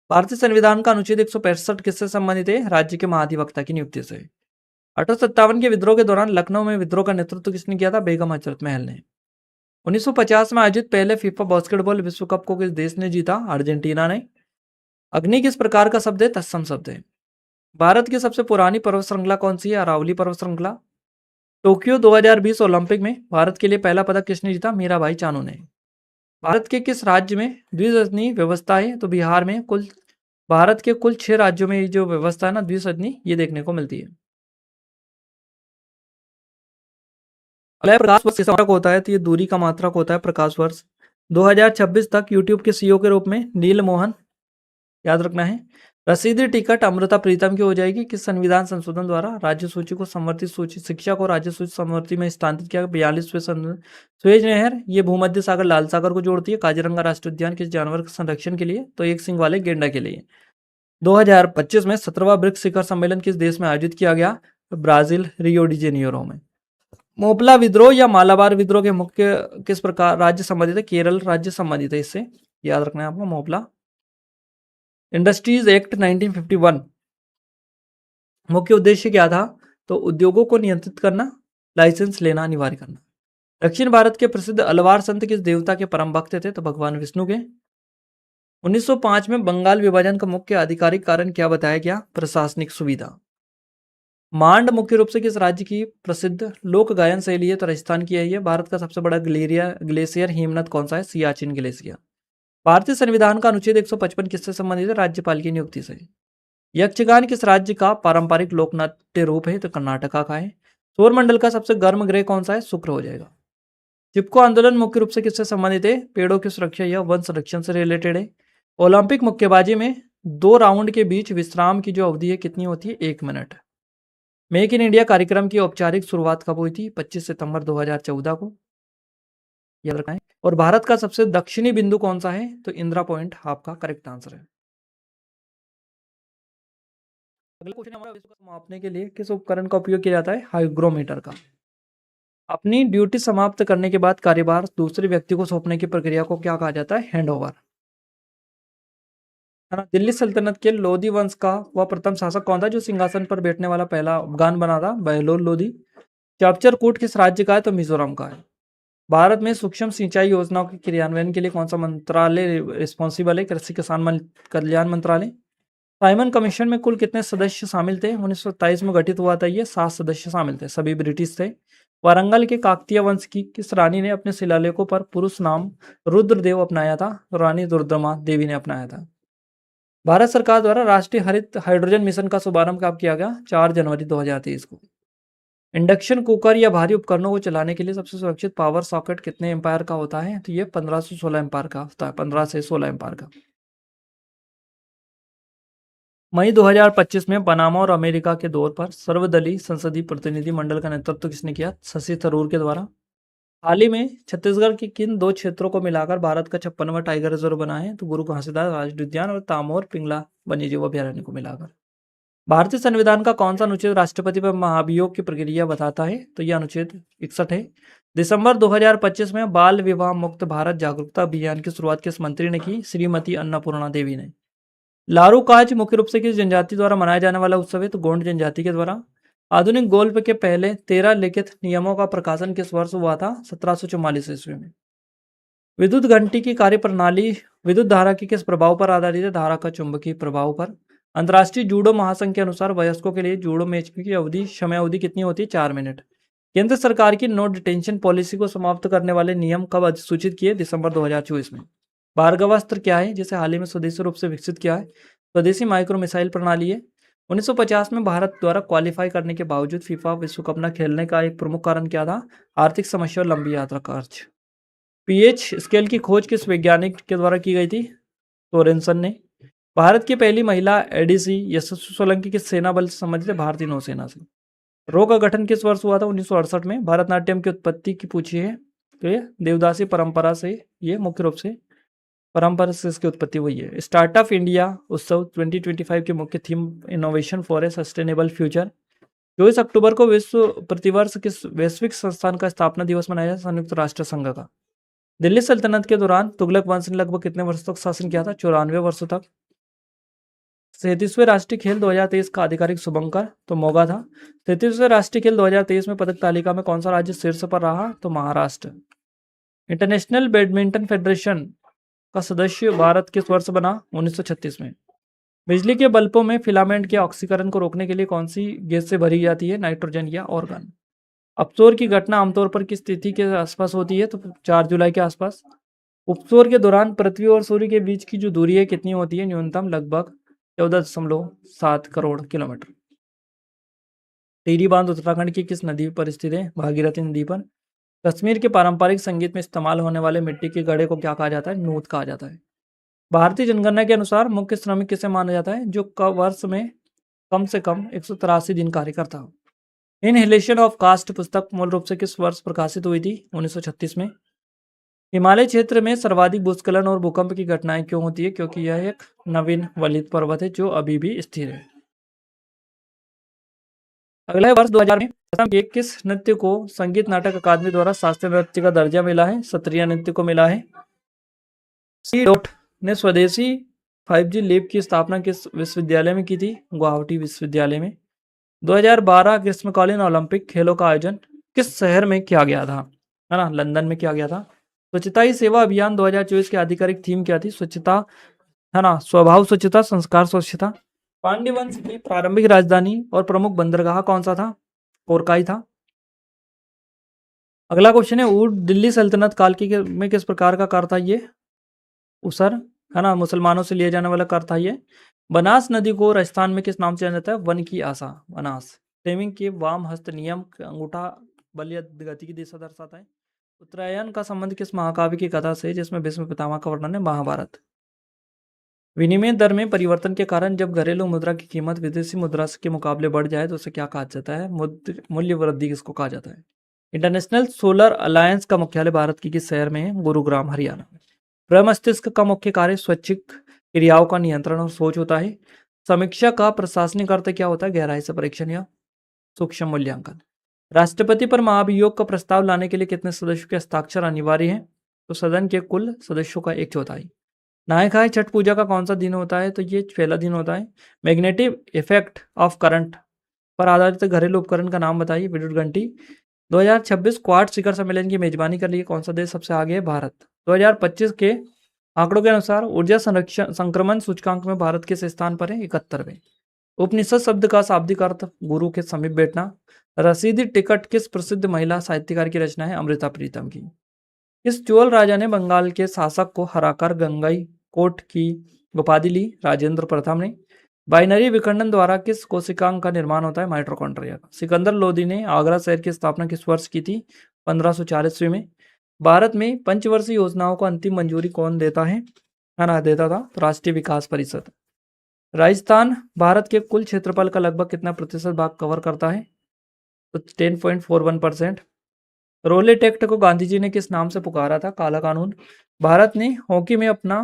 भारतीय संविधान का अनुच्छेद 165 किससे संबंधित है? राज्य के महाधिवक्ता की नियुक्ति से। 1857 के विद्रोह के दौरान लखनऊ में विद्रोह का नेतृत्व किसने किया था? बेगम हजरत महल ने। 1950 में आयोजित पहले फीफा बास्केटबॉल विश्व कप को किस देश ने जीता? अर्जेंटीना ने। अग्नि किस प्रकार का शब्द है? तत्सम शब्द है। भारत की सबसे पुरानी पर्वत श्रृंखला कौन सी है? अरावली पर्वत श्रृंखला। टोक्यो 2020 ओलंपिक में भारत के लिए पहला पदक किसने जीता? मीराबाई चानू ने। भारत के किस राज्य में द्विसदनी व्यवस्था है? तो बिहार में। भारत के कुल 6 राज्यों में ये जो व्यवस्था है ना द्विसदनी, ये देखने को मिलती है। अगला प्रकाश वर्ष किस मात्रक होता है? तो ये दूरी का मात्रक होता है प्रकाश वर्ष। 2026 तक यूट्यूब के सीईओ के रूप में नील मोहन, याद रखना है। रसीदी टिकट अमृता प्रीतम की हो जाएगी। किस संविधान संशोधन द्वारा राज्य सूची को संवर्धित सूची शिक्षा को राज्य सूची संवर्ती में स्थानांतरित किया? 42वें सुएज नहर ये भूमध्य सागर लाल सागर को जोड़ती है। काजीरंगा राष्ट्रीय उद्यान किस जानवर के संरक्षण के लिए? तो एक सिंग वाले गेंडा के लिए। 2025 में 17वां ब्रिक्स शिखर सम्मेलन किस देश में आयोजित किया गया? तो ब्राजील रियो डी जेनिरो में। मोपला विद्रोह या मालाबार विद्रोह के मुख्य किस प्रकार राज्य संबंधित है? केरल राज्य संबंधित है। इससे याद रखना है आपको मोपला। इंडस्ट्रीज एक्ट 1951 मुख्य उद्देश्य क्या था? तो उद्योगों को नियंत्रित करना, लाइसेंस लेना अनिवार्य करना। दक्षिण भारत के प्रसिद्ध अलवार संत किस देवता के परम भक्त थे? तो भगवान विष्णु के। 1905 में बंगाल विभाजन का मुख्य आधिकारिक कारण क्या बताया गया? प्रशासनिक सुविधा। मांड मुख्य रूप से किस राज्य की प्रसिद्ध लोक गायन शैली है? तो राजस्थान की है। भारत का सबसे बड़ा ग्लेशियर हिमनद कौन सा है? सियाचिन ग्लेशियर। भारतीय संविधान का अनुच्छेद 155 किससे संबंधित है? राज्यपाल की नियुक्ति से। यक्षगान किस राज्य का पारंपरिक लोकनाट्य रूप है? तो कर्नाटका का है। सौरमंडल का सबसे गर्म ग्रह कौन सा है? शुक्र हो जाएगा। चिपको आंदोलन मुख्य रूप से किससे संबंधित है? पेड़ों की सुरक्षा या वन संरक्षण से रिलेटेड है। ओलंपिक मुक्केबाजी में 2 राउंड के बीच विश्राम की जो अवधि है कितनी होती है? 1 मिनट। मेक इन इंडिया कार्यक्रम की औपचारिक शुरुआत कब हुई थी? 25 सितंबर 2014 को, याद रखना है। और भारत का सबसे दक्षिणी बिंदु कौन सा है? तो इंदिरा पॉइंट आपका करेक्ट आंसर है। अगला क्वेश्चन हमारा, विश्व को मापने के लिए किस उपकरण का उपयोग किया जाता है? हाइग्रोमीटर का। अपनी ड्यूटी समाप्त करने के बाद कार्यभार दूसरे व्यक्ति को सौंपने की प्रक्रिया को क्या कहा जाता है? हैंडओवर, है ना। दिल्ली सल्तनत के लोधी वंश का वह प्रथम शासक कौन था जो सिंहासन पर बैठने वाला पहला अफगान बना था? बहलोल लोधी। चापचर कूट किस राज्य का है? तो मिजोरम का है। भारत में सूक्ष्म सिंचाई योजनाओं के क्रियान्वयन के लिए कौन सा मंत्रालय रिस्पॉन्सिबल है? कृषि किसान कल्याण मंत्रालय। साइमन कमीशन में कुल कितने सदस्य शामिल थे? 1927 में गठित हुआ था ये। 7 सदस्य शामिल थे, सभी ब्रिटिश थे। वारंगल के काकतीय वंश की किस रानी ने अपने शिलालेखों पर पुरुष नाम रुद्रदेव अपनाया था? तो रानी रुद्रमा देवी ने अपनाया था। भारत सरकार द्वारा राष्ट्रीय हरित हाइड्रोजन मिशन का शुभारंभ कब किया गया? 4 जनवरी 2023 को। इंडक्शन कुकर या भारी उपकरणों को चलाने के लिए सबसे सुरक्षित पावर सॉकेट कितने एम्पायर का होता है? तो ये 15 से 16 एम्पायर का होता है, 15 से 16 एम्पायर का। मई 2025 में पनामा और अमेरिका के दौर पर सर्वदलीय संसदीय प्रतिनिधि मंडल का नेतृत्व किसने किया? शशि थरूर के द्वारा। हाल ही में छत्तीसगढ़ के किन दो क्षेत्रों को मिलाकर भारत का 56वां टाइगर रिजर्व बना है? तो गुरु घासीदास राष्ट्रीय उद्यान और तामोर पिंगला वन्यजीव अभयारण्य को मिलाकर। भारतीय संविधान का कौन सा अनुच्छेद राष्ट्रपति पर महाभियोग की प्रक्रिया बताता है? तो यह अनुच्छेद 61 है। दिसंबर 2025 में बाल विवाह मुक्त भारत जागरूकता अभियान की शुरुआत किस मंत्री ने की? श्रीमती अन्नपूर्णा देवी ने। लारू काज मुख्य रूप से किस जनजाति द्वारा मनाया जाने वाला उत्सव है? तो गोंड जनजाति के द्वारा। आधुनिक गोल्फ के पहले 13 लिखित नियमों का प्रकाशन किस वर्ष हुआ था? 1744 ईस्वी में। विद्युत घंटी की कार्यप्रणाली विद्युत धारा के किस प्रभाव पर आधारित है? धारा का चुंबकीय प्रभाव पर। अंतर्राष्ट्रीय जूडो महासंघ के अनुसार वयस्कों के लिए जूडो मैच की अवधि समय अवधि कितनी होती है? 4 मिनट। केंद्र सरकार की नो डिटेंशन पॉलिसी को समाप्त करने वाले नियम कब अधिसूचित किए? दिसंबर 2024 में। भार्गवास्त्र क्या है जिसे हाल ही में स्वदेशी रूप से विकसित किया है? स्वदेशी माइक्रो मिसाइल प्रणाली है। 1950 में भारत द्वारा क्वालिफाई करने के बावजूद फीफा विश्व कप न खेलने का एक प्रमुख कारण क्या था? आर्थिक समस्या और लंबी यात्रा खर्च। पीएच स्केल की खोज किस वैज्ञानिक के द्वारा की गई थी? सोरेनसन ने। भारत की पहली महिला एडीसी यशस्वी सोलंकी किस सेना बल से संबंधित है? भारतीय नौसेना से। रो का गठन किस वर्ष हुआ था? 1968 में। भरतनाट्यम की उत्पत्ति की पूछी है तो ये देवदासी परंपरा से, ये मुख्य रूप से परंपरा से इसकी उत्पत्ति हुई है। स्टार्टअप इंडिया उत्सव 2025 के मुख्य theme innovation for a sustainable future. 24 अक्टूबर को विश्व प्रतिवर्ष किस वैश्विक संस्थान का स्थापना दिवस मनाया जाता है? संयुक्त राष्ट्र संघ का। दिल्ली सल्तनत के दौरान तुगलक वंश ने लगभग कितने वर्षों तक शासन किया था? 94 वर्षों तक। 37वें राष्ट्रीय खेल 2023 का आधिकारिक शुभंकर तो मोगा था। 37वें राष्ट्रीय खेल 2023 में पदक तालिका में कौन सा राज्य शीर्ष पर रहा? तो महाराष्ट्र। इंटरनेशनल बैडमिंटन फेडरेशन का सदस्य भारत किस वर्ष बना? 1936 में। बिजली के बल्बों में फिलामेंट के ऑक्सीकरण को रोकने के लिए कौन सी गैस से भरी जाती है? नाइट्रोजन या ऑर्गन। अपसौर की घटना आमतौर पर किस तिथि के आसपास होती है? तो 4 जुलाई के आसपास। उपसौर के दौरान पृथ्वी और सूर्य के बीच की जो दूरी है कितनी होती है? न्यूनतम लगभग 14.7 करोड़ किलोमीटर। टिहरी बांध उत्तराखंड की किस नदी पर स्थित है? भागीरथी नदी पर। कश्मीर के पारंपरिक संगीत में इस्तेमाल होने वाले मिट्टी के घड़े को क्या कहा जाता है? नूत कहा जाता है। भारतीय जनगणना के अनुसार मुख्य श्रमिक किसे माना जाता है? जो वर्ष में कम से कम 183 दिन कार्य करता हो। इनहेलेशन ऑफ कास्ट पुस्तक मूल रूप से किस वर्ष प्रकाशित हुई थी? 1936 में। हिमालय क्षेत्र में सर्वाधिक भूस्खलन और भूकंप की घटनाएं क्यों होती है? क्योंकि यह एक नवीन वलित पर्वत है जो अभी भी स्थिर है। अगला है वर्ष 2000 में असम के किस नृत्य को संगीत नाटक अकादमी द्वारा शास्त्रीय नृत्य का दर्जा मिला है? सत्रिया नृत्य को मिला है। सी डॉट ने स्वदेशी 5G लैब की स्थापना किस विश्वविद्यालय में की थी? गुवाहाटी विश्वविद्यालय में। 2012 ग्रीष्मकालीन ओलंपिक खेलों का आयोजन किस शहर में किया गया था? है ना, लंदन में किया गया था। स्वच्छता ही सेवा अभियान 2024 की आधिकारिक थीम क्या थी? स्वच्छता, है ना, स्वभाव स्वच्छता, संस्कार स्वच्छता। पांड्य वंश की प्रारंभिक राजधानी और प्रमुख बंदरगाह कौन सा था? कोरकाई था। अगला क्वेश्चन है ऊड दिल्ली सल्तनत काल की में किस प्रकार का कर था? ये उसर, है ना, मुसलमानों से लिए जाने वाला कर था ये। बनास नदी को राजस्थान में किस नाम से जाना जाता है? वन की आशा, बनास। फ्लेमिंग के वाम हस्त नियम अंगूठा बल या गति की दिशा दर्शाता है। उत्तरायण का संबंध किस महाकाव्य की कथा से जिसमें भीष्म पितामह का वर्णन है? महाभारत। विनिमय दर में परिवर्तन के कारण जब घरेलू मुद्रा की कीमत विदेशी मुद्रा के मुकाबले बढ़ जाए तो उसे क्या कहा जाता है? मूल्य वृद्धि किसको कहा जाता है? इंटरनेशनल सोलर अलायंस का मुख्यालय भारत की किस शहर में है? गुरुग्राम, हरियाणा में। प्रमस्तिष्क का मुख्य कार्य स्वैच्छिक क्रियाओं का नियंत्रण और सोच होता है। समीक्षा का प्रशासनिक अर्थ क्या होता है? गहराई से परीक्षण या सूक्ष्म मूल्यांकन। राष्ट्रपति पर महाभियोग का प्रस्ताव लाने के लिए कितने सदस्यों के हस्ताक्षर अनिवार्य हैं? तो सदन के कुल सदस्यों का 1/4। नहाय खाए छठ पूजा का कौन सा दिन होता है? तो ये पहला दिन होता है। मैग्नेटिक इफेक्ट ऑफ करंट पर आधारित घरेलू उपकरण का नाम बताइए। विद्युत घंटी। 2026 क्वाड शिखर सम्मेलन की मेजबानी के लिए कौन सा देश सबसे आगे है? भारत। 2025 के आंकड़ों के अनुसार ऊर्जा संरक्षण संक्रमण सूचकांक में भारत किस स्थान पर है? 71वें। उपनिषद शब्द का शाब्दिक अर्थ गुरु के समीप बैठना। रसीदी टिकट किस प्रसिद्ध महिला साहित्यकार की रचना है? अमृता प्रीतम की। किस चोल राजा ने बंगाल के शासक को हराकर गंगई कोट की उपाधि ली? राजेंद्र प्रथम ने। बाइनरी विखंडन द्वारा किस कोशिकांग का निर्माण होता है? माइटोकॉन्ड्रिया का। सिकंदर लोदी ने आगरा शहर की स्थापना किस वर्ष की थी? 1540 ईस्वी में। भारत में पंचवर्षीय योजनाओं को अंतिम मंजूरी कौन देता है ना देता था? तो राष्ट्रीय विकास परिषद। राजस्थान भारत के कुल क्षेत्रफल का लगभग कितना प्रतिशत भाग कवर करता है? तो 10.41%। रोलेट एक्ट को गांधी जी ने किस नाम से पुकारा था? काला कानून। भारत ने हॉकी में अपना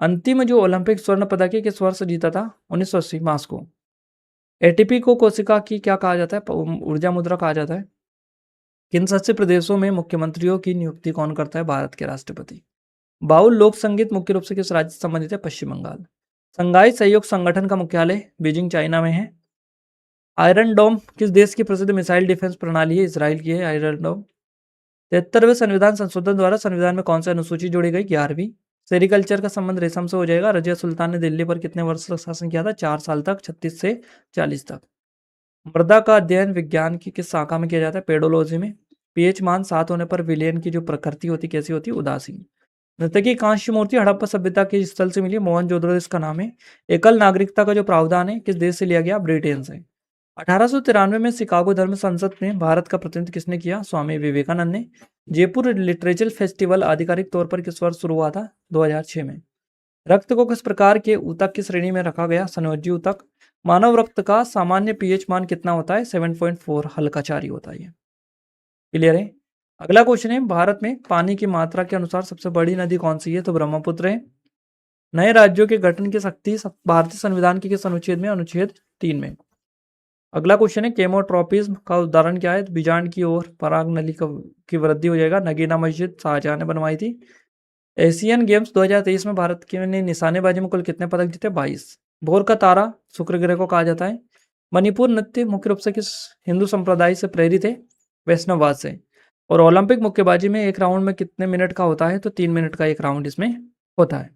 अंतिम जो ओलंपिक स्वर्ण पदक है किस वर्ष जीता था? 1980 मास्को। एटीपी को कोशिका की क्या कहा जाता है? ऊर्जा मुद्रा कहा जाता है। किन शासित प्रदेशों में मुख्यमंत्रियों की नियुक्ति कौन करता है? भारत के राष्ट्रपति। बाउल लोक संगीत मुख्य रूप से किस राज्य से संबंधित है? पश्चिम बंगाल। संघाई सहयोग संगठन का मुख्यालय बीजिंग चाइना में है। आयरन डोम किस देश की प्रसिद्ध मिसाइल डिफेंस प्रणाली है? इसराइल की है आयरन डोम। 73वें संविधान संशोधन द्वारा संविधान में कौन सी अनुसूची जोड़ी गई? 11वीं। सेरिकल्चर का संबंध रेशम से हो जाएगा। रजिया सुल्तान ने दिल्ली पर कितने वर्ष तक शासन किया था? 4 साल तक, 36 से 40 तक। मृदा का अध्ययन विज्ञान की किस शाखा में किया जाता है? पेडोलॉजी में। पीएच मान 7 होने पर विलयन की जो प्रकृति होती कैसी होती? उदासीन। नृत्य की कांस्य मूर्ति हड़प्पा सभ्यता के स्थल से मिली? मोहनजोदड़ो इसका नाम है। एकल नागरिकता का जो प्रावधान है किस देश से लिया गया? ब्रिटेन से। 1893 में शिकागो धर्म संसद में भारत का प्रतिनिधित्व किसने किया? स्वामी विवेकानंद ने। जयपुर लिटरेचर फेस्टिवल आधिकारिक तौर पर किस वर्ष शुरू हुआ था? 2006 में। रक्त को किस प्रकार के ऊतक की श्रेणी में रखा गया? संयोजी ऊतक। मानव रक्त का सामान्य पीएच मान कितना होता है? 7.4 हल्का क्षारीय होता है। क्लियर है। अगला क्वेश्चन है, भारत में पानी की मात्रा के अनुसार सबसे बड़ी नदी कौन सी है? तो ब्रह्मपुत्र है। नए राज्यों के गठन की शक्ति भारतीय संविधान के किस अनुच्छेद में? अनुच्छेद 3 में। अगला क्वेश्चन है, केमोट्रोपिज्म का उदाहरण क्या है? बीजांड की ओर पराग नली की वृद्धि हो जाएगा। नगीना मस्जिद शाहजहां ने बनवाई थी। एशियन गेम्स 2023 में भारत के ने निशानेबाजी में कुल कितने पदक जीते? 22। भोर का तारा शुक्र ग्रह को कहा जाता है। मणिपुर नृत्य मुख्य रूप से किस हिंदू संप्रदाय से प्रेरित है? वैष्णववाद से। और ओलंपिक मुक्केबाजी में एक राउंड में कितने मिनट का होता है? तो 3 मिनट का एक राउंड इसमें होता है।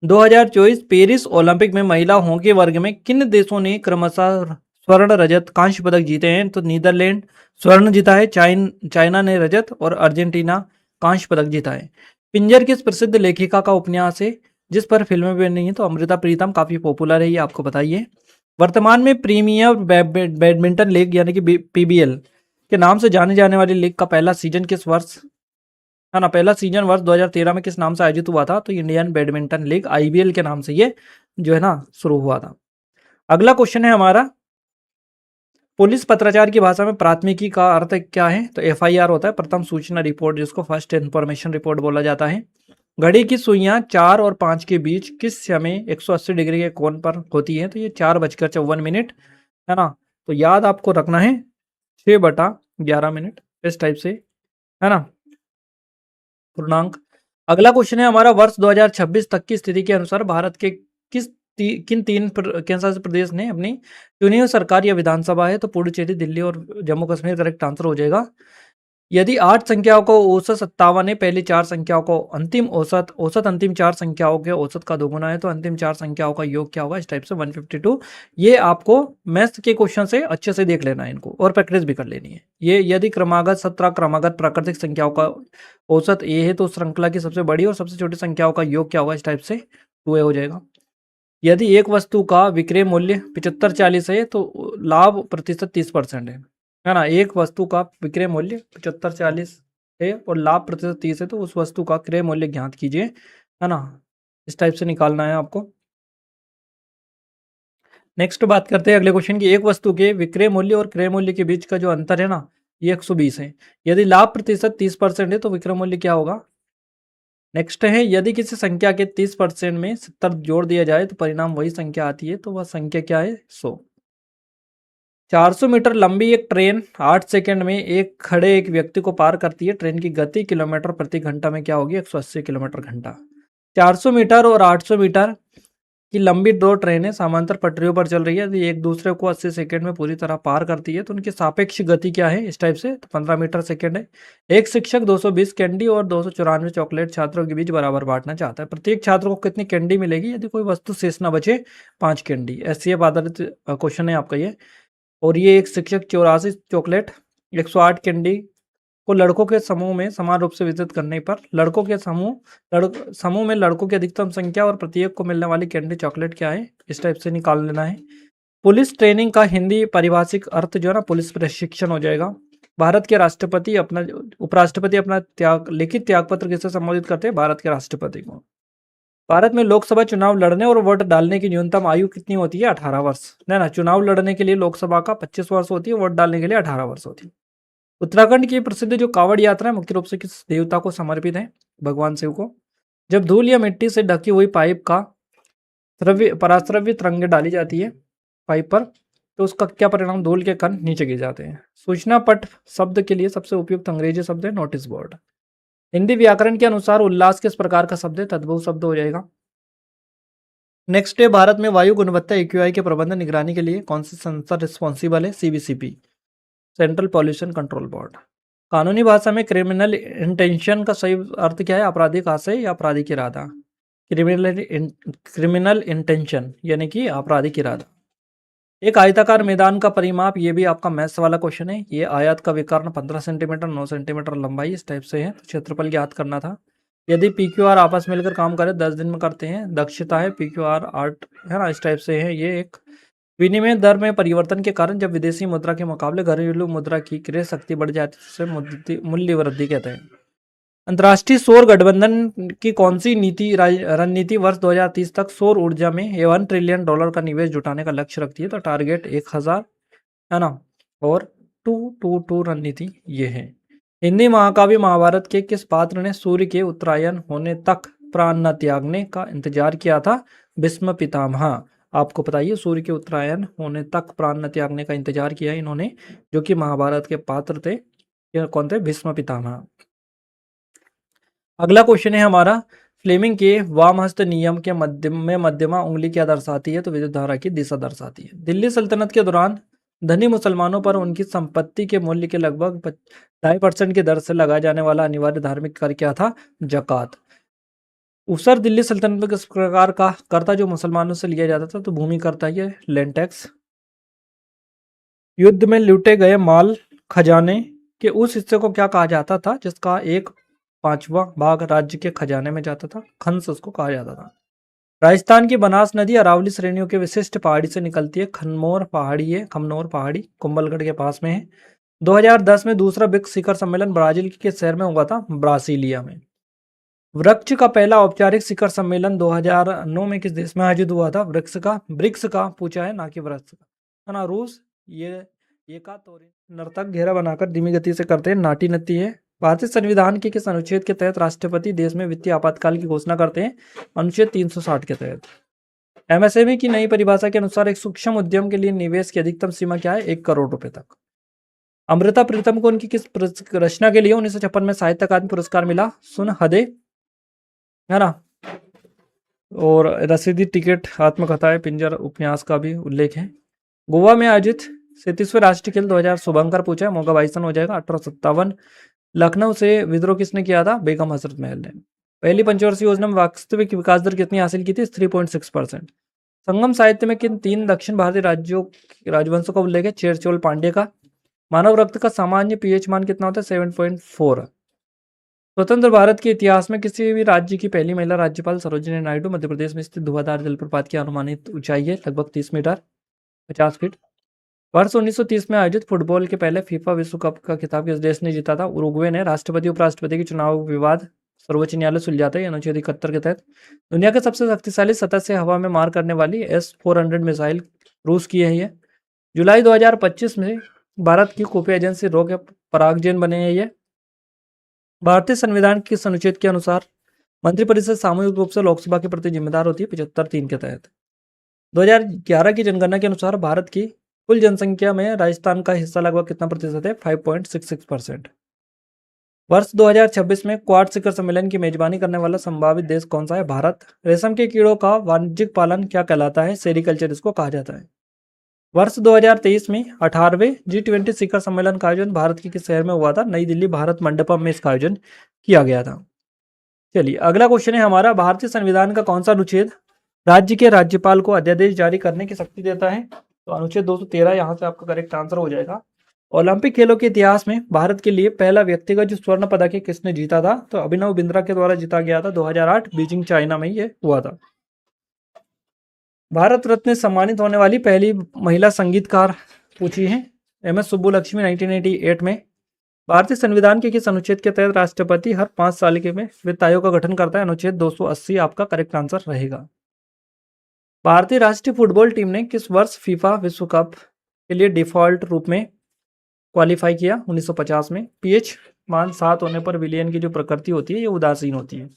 2024 पेरिस ओलंपिक में महिला हॉकी वर्ग में किन देशों ने क्रमशः स्वर्ण, रजत, कांस्य पदक जीते हैं? तो नीदरलैंड स्वर्ण जीता है, चाइना ने रजत और अर्जेंटीना कांस्य पदक जीता है। पिंजर किस प्रसिद्ध लेखिका का उपन्यास है जिस पर फिल्में बनी है? तो अमृता प्रीतम, काफी पॉपुलर है ये, आपको बताइए। वर्तमान में प्रीमियर बैडमिंटन लीग यानी कि पीबीएल के नाम से जाने जाने वाली लीग का पहला सीजन किस वर्ष है ना? पहला सीजन वर्ष 2013 में किस नाम से आयोजित हुआ था? तो इंडियन बैडमिंटन लीग आईबीएल के नाम से ये जो है ना शुरू हुआ था। अगला क्वेश्चन है हमारा, पुलिस पत्राचार की भाषा में प्राथमिकी का अर्थ क्या है? तो एफआईआर होता है, प्रथम सूचना रिपोर्ट, जिसको फर्स्ट इन्फॉर्मेशन रिपोर्ट बोला जाता है। घड़ी की सुइयां 4 और 5 के बीच किस समय 180 डिग्री के कोण पर होती है? तो ये 4:54 है ना। तो याद आपको रखना है 6/11 इस टाइप से, है ना, पूर्णांक। अगला क्वेश्चन है हमारा, वर्ष 2026 तक की स्थिति के अनुसार भारत के किन 3 केंद्र शासित प्रदेश ने अपनी चुनी हुई सरकार या विधानसभा है? तो पुडुचेरी, दिल्ली और जम्मू कश्मीर करेक्ट आंसर हो जाएगा। यदि 8 संख्याओं को औसत 57 है, पहली 4 संख्याओं को अंतिम औसत अंतिम 4 संख्याओं के औसत का दोगुना है, तो अंतिम 4 संख्याओं का योग क्या होगा? इस टाइप से 152। ये आपको मैथ्स के क्वेश्चन से अच्छे से देख लेना है इनको, और प्रैक्टिस भी कर लेनी है। ये यदि क्रमागत 17 क्रमागत प्राकृतिक संख्याओं का औसत ए है तो श्रृंखला की सबसे बड़ी और सबसे छोटी संख्याओं का योग क्या होगा? इस टाइप से 2a हो जाएगा। यदि एक वस्तु का विक्रय मूल्य 75-40 है तो लाभ प्रतिशत 30% है ना। एक वस्तु का विक्रय मूल्य 75-40 है और लाभ प्रतिशत 30 है, तो उस वस्तु का क्रय मूल्य ज्ञात कीजिए, है ना। इस टाइप से निकालना है आपको। नेक्स्ट बात करते हैं अगले क्वेश्चन की, एक वस्तु के विक्रय मूल्य और क्रय मूल्य के बीच का जो अंतर है ना, ये 120 है। यदि लाभ प्रतिशत 30% है तो विक्रय मूल्य क्या होगा? नेक्स्ट है, यदि किसी संख्या के 30% में 70 जोड़ दिया जाए तो परिणाम वही संख्या आती है, तो वह संख्या क्या है? 100। 400 मीटर लंबी एक ट्रेन 8 सेकंड में एक व्यक्ति को पार करती है। ट्रेन की गति किलोमीटर प्रति घंटा में क्या होगी? 180 किलोमीटर घंटा। 400 मीटर और 800 मीटर की लंबी 2 ट्रेनें समांतर पटरियों पर चल रही है। यदि एक दूसरे को 80 सेकंड में पूरी तरह पार करती है तो उनकी सापेक्ष गति क्या है? इस टाइप से, तो 15 मीटर सेकंड है। एक शिक्षक 220 कैंडी और 294 चॉकलेट छात्रों के बीच बराबर बांटना चाहता है। प्रत्येक छात्र को कितनी कैंडी मिलेगी? यदि कोई वस्तु शेष न बचे 5 कैंडी। एससीएफ आधारित क्वेश्चन है आपका ये। और ये एक शिक्षक 84 चॉकलेट 108 कैंडी को लड़कों के समूह में समान रूप से वितरित करने पर समूह में लड़कों की अधिकतम संख्या और प्रत्येक को मिलने वाली कैंडी चॉकलेट क्या है, इस टाइप से निकाल लेना है। पुलिस ट्रेनिंग का हिंदी पारिभाषिक अर्थ जो है ना पुलिस प्रशिक्षण हो जाएगा। भारत के राष्ट्रपति अपना उपराष्ट्रपति अपना लिखित त्यागपत्र किसे संबोधित करते हैं? भारत के राष्ट्रपति को। भारत में लोकसभा चुनाव लड़ने और वोट डालने की न्यूनतम आयु कितनी होती है? 18 वर्ष। ना चुनाव लड़ने के लिए लोकसभा का 25 वर्ष होती है, वोट डालने के लिए 18 वर्ष होती है। उत्तराखंड की प्रसिद्ध जो कावड़ यात्रा है मुख्य रूप से किस देवता को समर्पित है? भगवान शिव को। जब धूल या मिट्टी से ढकी हुई पाइप का पराश्रव्य तरंगे डाली जाती है पाइप पर, तो उसका क्या परिणाम? धूल के कण नीचे गिर जाते हैं। सूचना पट शब्द के लिए सबसे उपयुक्त अंग्रेजी शब्द है नोटिस बोर्ड। हिंदी व्याकरण के अनुसार उल्लास किस प्रकार का शब्द है? तद्भव शब्द हो जाएगा। नेक्स्ट है, भारत में वायु गुणवत्ता AQI के प्रबंधन निगरानी के लिए कौन सी संस्था रिस्पॉन्सिबल है? CBCP, central pollution control board. कानूनी भाषा में क्रिमिनल इंटेंशन का सही अर्थ क्या है? आपराधिक आशय या आपराधिक इरादा। क्रिमिनल इंटेंशन यानी कि आपराधिक इरादा। एक आयताकार मैदान का परिमाप, ये भी आपका मैथ्स वाला क्वेश्चन है। ये आयत का विकर्ण 15 सेंटीमीटर 9 सेंटीमीटर लंबाई इस टाइप से है, तो क्षेत्रफल ज्ञात करना था। यदि PQR आपस मिलकर काम करे 10 दिन में करते हैं, दक्षता है PQR 8 है ना, इस टाइप से है। ये एक विनिमय दर में परिवर्तन के कारण जब विदेशी मुद्रा के मुकाबले घरेलू मुद्रा की क्रय शक्ति बढ़ जाती है उसे मूल्य वृद्धि कहते हैं। अंतर्राष्ट्रीय सौर गठबंधन की कौन सी रणनीति वर्ष 2030 तक सौर ऊर्जा में $1 ट्रिलियन का निवेश जुटाने का लक्ष्य रखती है? तो टारगेट 1000 है ना, और 222 रणनीति ये है। हिंदी महाकाव्य महाभारत के किस पात्र ने सूर्य के उत्तरायण होने तक प्राण न त्यागने का इंतजार किया था? भीष्म पितामह। आपको पता है सूर्य के उत्तरायण होने तक प्राण न त्यागने का इंतजार किया इन्होंने, जो कि महाभारत के पात्र थे। ये कौन थे? भीष्म पितामह। अगला क्वेश्चन है हमारा, फ्लेमिंग के वामहस्त नियम के मध्यमा उंगली क्या दर्शाती है? तो विद्युत धारा की दिशा दर्शाती है। दिल्ली सल्तनत के दौरान धनी मुसलमानों पर उनकी संपत्ति के मूल्य के लगभग 2.5% की दर से लगाया जाने वाला अनिवार्य धार्मिक कर क्या था? जकात। उसर दिल्ली सल्तनत में किस प्रकार का कर था जो मुसलमानों से लिया जाता था? तो भूमि कर था, ये लैंड टैक्स। युद्ध में लूटे गए माल खजाने के उस हिस्से को क्या कहा जाता था जिसका 1/5वां भाग राज्य के खजाने में जाता था? खंस उसको कहा जाता था। राजस्थान की बनास नदी अरावली श्रेणियों के विशिष्ट पहाड़ी से निकलती है। खमनोर पहाड़ी कुंभलगढ़ के पास में है। 2010 में दूसरा ब्रिक्स शिखर सम्मेलन ब्राजील के किस शहर में हुआ था? ब्रासीलिया में। वृक्ष का पहला औपचारिक शिखर सम्मेलन 2009 में किस देश में आयोजित हुआ था? ब्रिक्स का पूछा है, ना कि वृक्ष का, है ना, रूस। ये का तोरिन नर्तक घेरा बनाकर धीमी गति से करते हैं, नाटी नृत्य है। भारतीय संविधान के किस अनुच्छेद के तहत राष्ट्रपति देश में वित्तीय आपातकाल की घोषणा करते हैं? अनुच्छेद 360 के तहत। MSME की नई परिभाषा के अनुसार एक सूक्ष्म उद्यम के लिए निवेश की अधिकतम सीमा क्या है? 1 करोड़ रुपए तक। अमृता प्रीतम को उनकी किस रचना के लिए 1956 में साहित्य अकादमी पुरस्कार मिला? सुन हदे, है ना, और रसीदी टिकट आत्मकथा है, पिंजर उपन्यास का भी उल्लेख है। गोवा में आयोजित 37वें राष्ट्रीय खेल 2000 शुभंकर पूछा है, मौका बाइसन हो जाएगा। 1857। लखनऊ से विद्रोह किसने किया था? बेगम हजरत महल ने। पहली पंचवर्षीय योजना में वास्तविक विकास दर कितनी हासिल की थी? 3.6%। संगम साहित्य में किन 3 दक्षिण भारतीय राजवंशों का उल्लेख है? चेरचोल पांड्य का। मानव रक्त का सामान्य pH मान कितना होता है? 7.4। स्वतंत्र भारत के इतिहास में किसी भी राज्य की पहली महिला राज्यपाल सरोजिनी नायडू। मध्य प्रदेश में स्थित धुआंधार जलप्रपात की अनुमानित ऊंचाई है लगभग 30 मीटर 50 फीट। वर्ष 1930 में आयोजित फुटबॉल के पहले फीफा विश्व कप का खिताब किस देश ने जीता था? उरुग्वे ने। राष्ट्रपति उपराष्ट्रपति के चुनाव विवाद सर्वोच्च न्यायालय सुलझाता है अनुच्छेद 71 के तहत। दुनिया के सबसे शक्तिशाली सतह से हवा में मार करने वाली S-400 मिसाइल रूस की है। ये जुलाई 2025 में भारत की खुफिया एजेंसी रॉ के पराग जैन बने हैं। ये भारतीय संविधान के किस अनुच्छेद के अनुसार मंत्रिपरिषद सामूहिक रूप से लोकसभा के प्रति जिम्मेदार होती है? 75(3) के तहत। 2011 की जनगणना के अनुसार भारत की कुल जनसंख्या में राजस्थान का हिस्सा लगभग कितना प्रतिशत है? 5.66%। वर्ष 2026 में क्वाड शिखर सम्मेलन की मेजबानी करने वाला संभावित देश कौन सा है? भारत। रेशम के कीड़ों का वाणिज्यिक पालन क्या कहलाता है? सेरिकल्चर इसको कहा जाता है। वर्ष 2023 में 18वें G20 शिखर सम्मेलन का आयोजन भारत के किस शहर में हुआ था? नई दिल्ली भारत मंडपम में इसका आयोजन किया गया था। चलिए अगला क्वेश्चन है हमारा, भारतीय संविधान का कौन सा अनुच्छेद राज्य के राज्यपाल को अध्यादेश जारी करने की शक्ति देता है? तो अनुच्छेद 213 यहाँ से आपका करेक्ट आंसर हो जाएगा। ओलंपिक खेलों के इतिहास में भारत के लिए पहला व्यक्तिगत जो स्वर्ण पदक है किसने जीता था? तो अभिनव बिंद्रा के द्वारा जीता गया था 2008 बीजिंग चाइना में ये हुआ था। भारत रत्न से सम्मानित होने वाली पहली महिला संगीतकार पूछी है एम.एस. सुब्बुलक्ष्मी 1988 में। भारतीय संविधान के किस अनुच्छेद के तहत राष्ट्रपति हर 5 साल के में वित्त आयोग का गठन करता है? अनुच्छेद 280 आपका करेक्ट आंसर रहेगा। भारतीय राष्ट्रीय फुटबॉल टीम ने किस वर्ष फीफा विश्व कप के लिए डिफॉल्ट रूप में क्वालिफाई किया? 1950 में। पीएच मान 7 होने पर विलियन की जो प्रकृति होती है ये उदासीन होती है।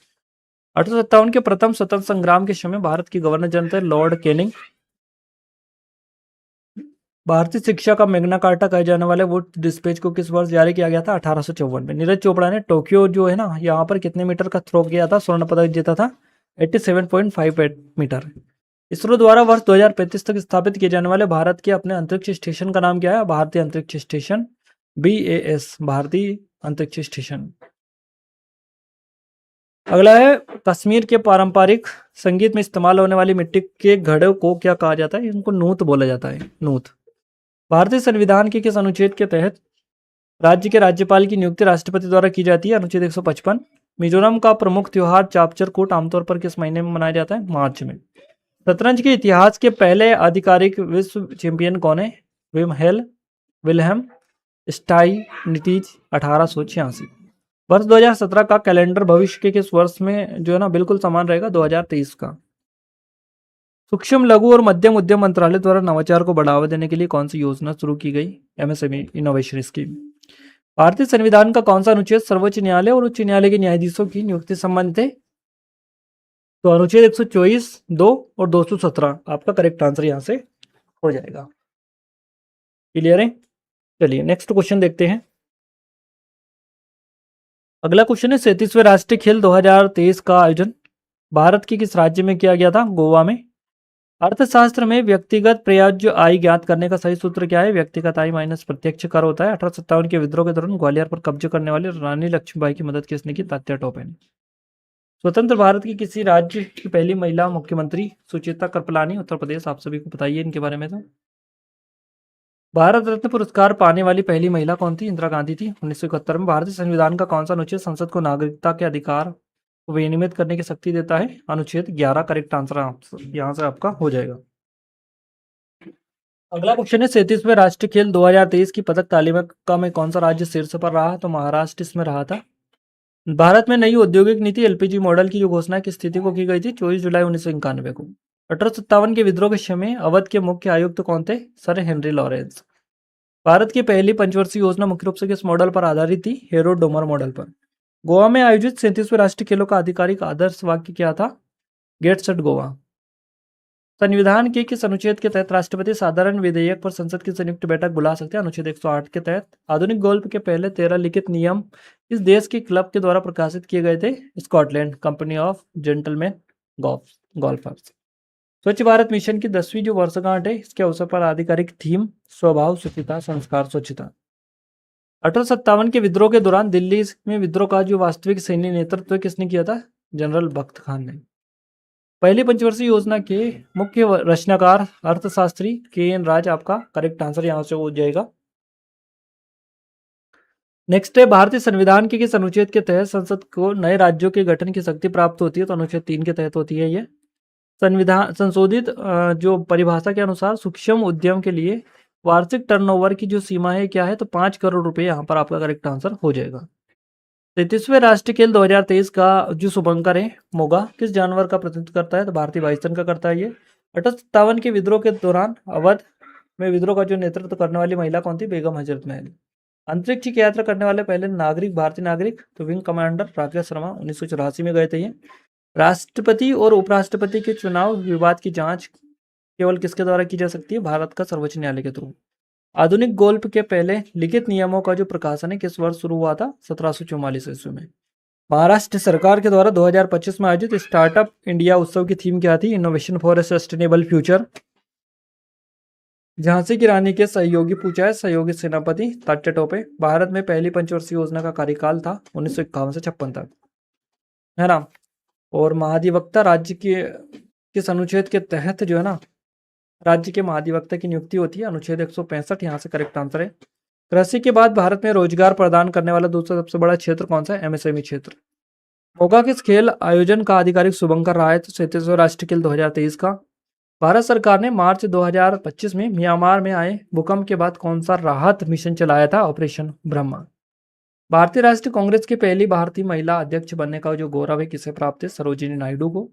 1857 के प्रथम स्वतंत्र संग्राम के समय भारत के गवर्नर जनरल थे लॉर्ड कैनिंग। भारतीय शिक्षा का मैग्ना कार्टा कहे जाने वाले वुड डिस्पैच को किस वर्ष जारी किया गया था? 1854 में। नीरज चोपड़ा ने टोक्यो जो है ना यहाँ पर कितने मीटर का थ्रो किया था, स्वर्ण पदक जीता था? 87.58 मीटर। इसरो द्वारा वर्ष 2035 तक स्थापित किए जाने वाले भारत के अपने अंतरिक्ष स्टेशन का नाम क्या है? भारतीय अंतरिक्ष स्टेशन, BAS, भारतीय अंतरिक्ष स्टेशन। अगला है कश्मीर के पारंपरिक संगीत में इस्तेमाल होने वाली मिट्टी के घड़े को क्या कहा जाता है? इनको नूत बोला जाता है, नूत। भारतीय संविधान के किस अनुच्छेद के तहत राज्य के राज्यपाल की नियुक्ति राष्ट्रपति द्वारा की जाती है? अनुच्छेद 155। मिजोरम का प्रमुख त्योहार चापचर कूट आमतौर पर किस महीने में मनाया जाता है? मार्च में। शतरंज के इतिहास के पहले आधिकारिक विश्व चैंपियन कौन है? विल्हेम स्टाइनिटीज 1886। वर्ष 2017 का कैलेंडर भविष्य के किस वर्ष में जो है ना बिल्कुल समान रहेगा? 2023 का। सूक्ष्म लघु और मध्यम उद्यम मंत्रालय द्वारा नवाचार को बढ़ावा देने के लिए कौन सी योजना शुरू की गई? MSME innovation scheme. भारतीय संविधान का कौन सा अनुच्छेद सर्वोच्च न्यायालय और उच्च न्यायालय के न्यायाधीशों की नियुक्ति संबंधित है? तो अनुच्छेद 124, 2 और 217 आपका करेक्ट आंसर यहां से हो जाएगा। क्लियर है? चलिए नेक्स्ट क्वेश्चन देखते हैं। अगला क्वेश्चन है 37वें राष्ट्रीय खेल 2023 का आयोजन भारत के किस राज्य में किया गया था? गोवा में। अर्थशास्त्र में व्यक्तिगत प्रयाज्य आय ज्ञात करने का सही सूत्र क्या है? व्यक्तिगत आय माइनस प्रत्यक्ष कर होता है। 1857 के विद्रोह के दौरान ग्वालियर पर कब्जे करने वाली रानी लक्ष्मीबाई की मदद किसने की? तात्या टोपे ने। स्वतंत्र भारत की किसी राज्य की पहली महिला मुख्यमंत्री? सुचेता कृपलानी, उत्तर प्रदेश। आप सभी को बताइए इनके बारे में। तो भारत रत्न पुरस्कार पाने वाली पहली महिला कौन थी? इंदिरा गांधी थी 1971 में। भारतीय संविधान का कौन सा अनुच्छेद संसद को नागरिकता के अधिकार को विनियमित करने की शक्ति देता है? अनुच्छेद 11 करेक्ट आंसर यहां से आपका हो जाएगा। अगला क्वेश्चन है 37वें राष्ट्रीय खेल 2023 की पदक तालिका में कौन सा राज्य शीर्ष पर रहा? तो महाराष्ट्र इसमें रहा था। भारत में नई औद्योगिक नीति LPG मॉडल की जो घोषणा की स्थिति को की गई थी 24 जुलाई 1991 को। 1857 के विद्रोह के समय अवध के मुख्य आयुक्त कौन थे? Sir Henry Lawrence. भारत की पहली पंचवर्षीय योजना मुख्य रूप से किस मॉडल पर आधारित थी? हेरो डोमर मॉडल पर। गोवा में आयोजित 37वें राष्ट्रीय खेलों का आधिकारिक आदर्श वाक्य क्या था? Get set Goa. संविधान के किस अनुच्छेद के तहत राष्ट्रपति साधारण विधेयक पर संसद की संयुक्त बैठक बुला सकते हैं? अनुच्छेद 108 के तहत। आधुनिक गोल्फ के पहले 13 लिखित नियम इस देश के क्लब के द्वारा प्रकाशित किए गए थे? Scotland company of gentleman golfer's. स्वच्छ भारत मिशन की 10वीं जो वर्षगांठ है इसके अवसर पर आधिकारिक थीम स्वभाव शुचिता संस्कार स्वच्छता। 1857 के विद्रोह के दौरान दिल्ली में विद्रोह का जो वास्तविक सैन्य नेतृत्व किसने किया था? जनरल बख्त खान ने। पहली पंचवर्षीय योजना के मुख्य रचनाकार अर्थशास्त्री KN राज आपका करेक्ट आंसर यहां से हो जाएगा। नेक्स्ट है भारतीय संविधान के किस अनुच्छेद के तहत संसद को नए राज्यों के गठन की शक्ति प्राप्त होती है? तो अनुच्छेद 3 के तहत होती है ये। संविधान संशोधित जो परिभाषा के अनुसार सूक्ष्म उद्यम के लिए वार्षिक टर्नओवर की जो सीमा है क्या है? तो 5 करोड़ रुपए यहाँ पर आपका करेक्ट आंसर हो जाएगा। 33वें राष्ट्रीय खेल 2023 का जो शुभंकर है मोगा किस जानवर का प्रतिनिधित्व करता है? तो भारतीय बाइसन का करता है ये। 1857 के विद्रोह के दौरान अवध में विद्रोह का जो नेतृत्व करने वाली महिला कौन थी? बेगम हजरत महल। अंतरिक्ष की यात्रा करने वाले पहले नागरिक भारतीय नागरिक? तो विंग कमांडर राकेश शर्मा 1984 में गए थे ये। राष्ट्रपति और उपराष्ट्रपति के चुनाव विवाद की जांच केवल किसके द्वारा की जा सकती है? भारत का सर्वोच्च न्यायालय के थ्रू। आधुनिक गोल्फ के पहले लिखित नियमों का जो प्रकाशन है किस वर्ष शुरू हुआ था? 1744 ईस्वी में। महाराष्ट्र सरकार के द्वारा 2025 में आयोजित स्टार्टअप इंडिया उत्सव की थीम क्या थी? Innovation for a sustainable future. Jhansi की रानी के सहयोगी पूछा है, सहयोगी सेनापति तात्या टोपे। भारत में पहली पंचवर्षीय योजना का कार्यकाल था 1951 से 56 तक, है ना। और महाधिवक्ता राज्य के किस अनुच्छेद के तहत जो है ना राज्य के महाधिवक्ता की नियुक्ति होती है, अनुच्छेद 165, यहाँ से करेक्ट आंसर है। कृषि के बाद भारत में रोजगार प्रदान करने वाला दूसरा सबसे बड़ा क्षेत्र कौन सा है? एमएसएमई क्षेत्र। मोगा किस खेल आयोजन का आधिकारिक शुभंकर रहा है? तो 37वां राष्ट्रीय खेल 2023 का। भारत सरकार ने मार्च 2025 में म्यांमार में आए भूकंप के बाद कौन सा राहत मिशन चलाया था? ऑपरेशन ब्रह्मा। भारतीय राष्ट्रीय कांग्रेस की पहली भारतीय महिला अध्यक्ष बनने का जो गौरव है किसे प्राप्त है? सरोजिनी नायडू को।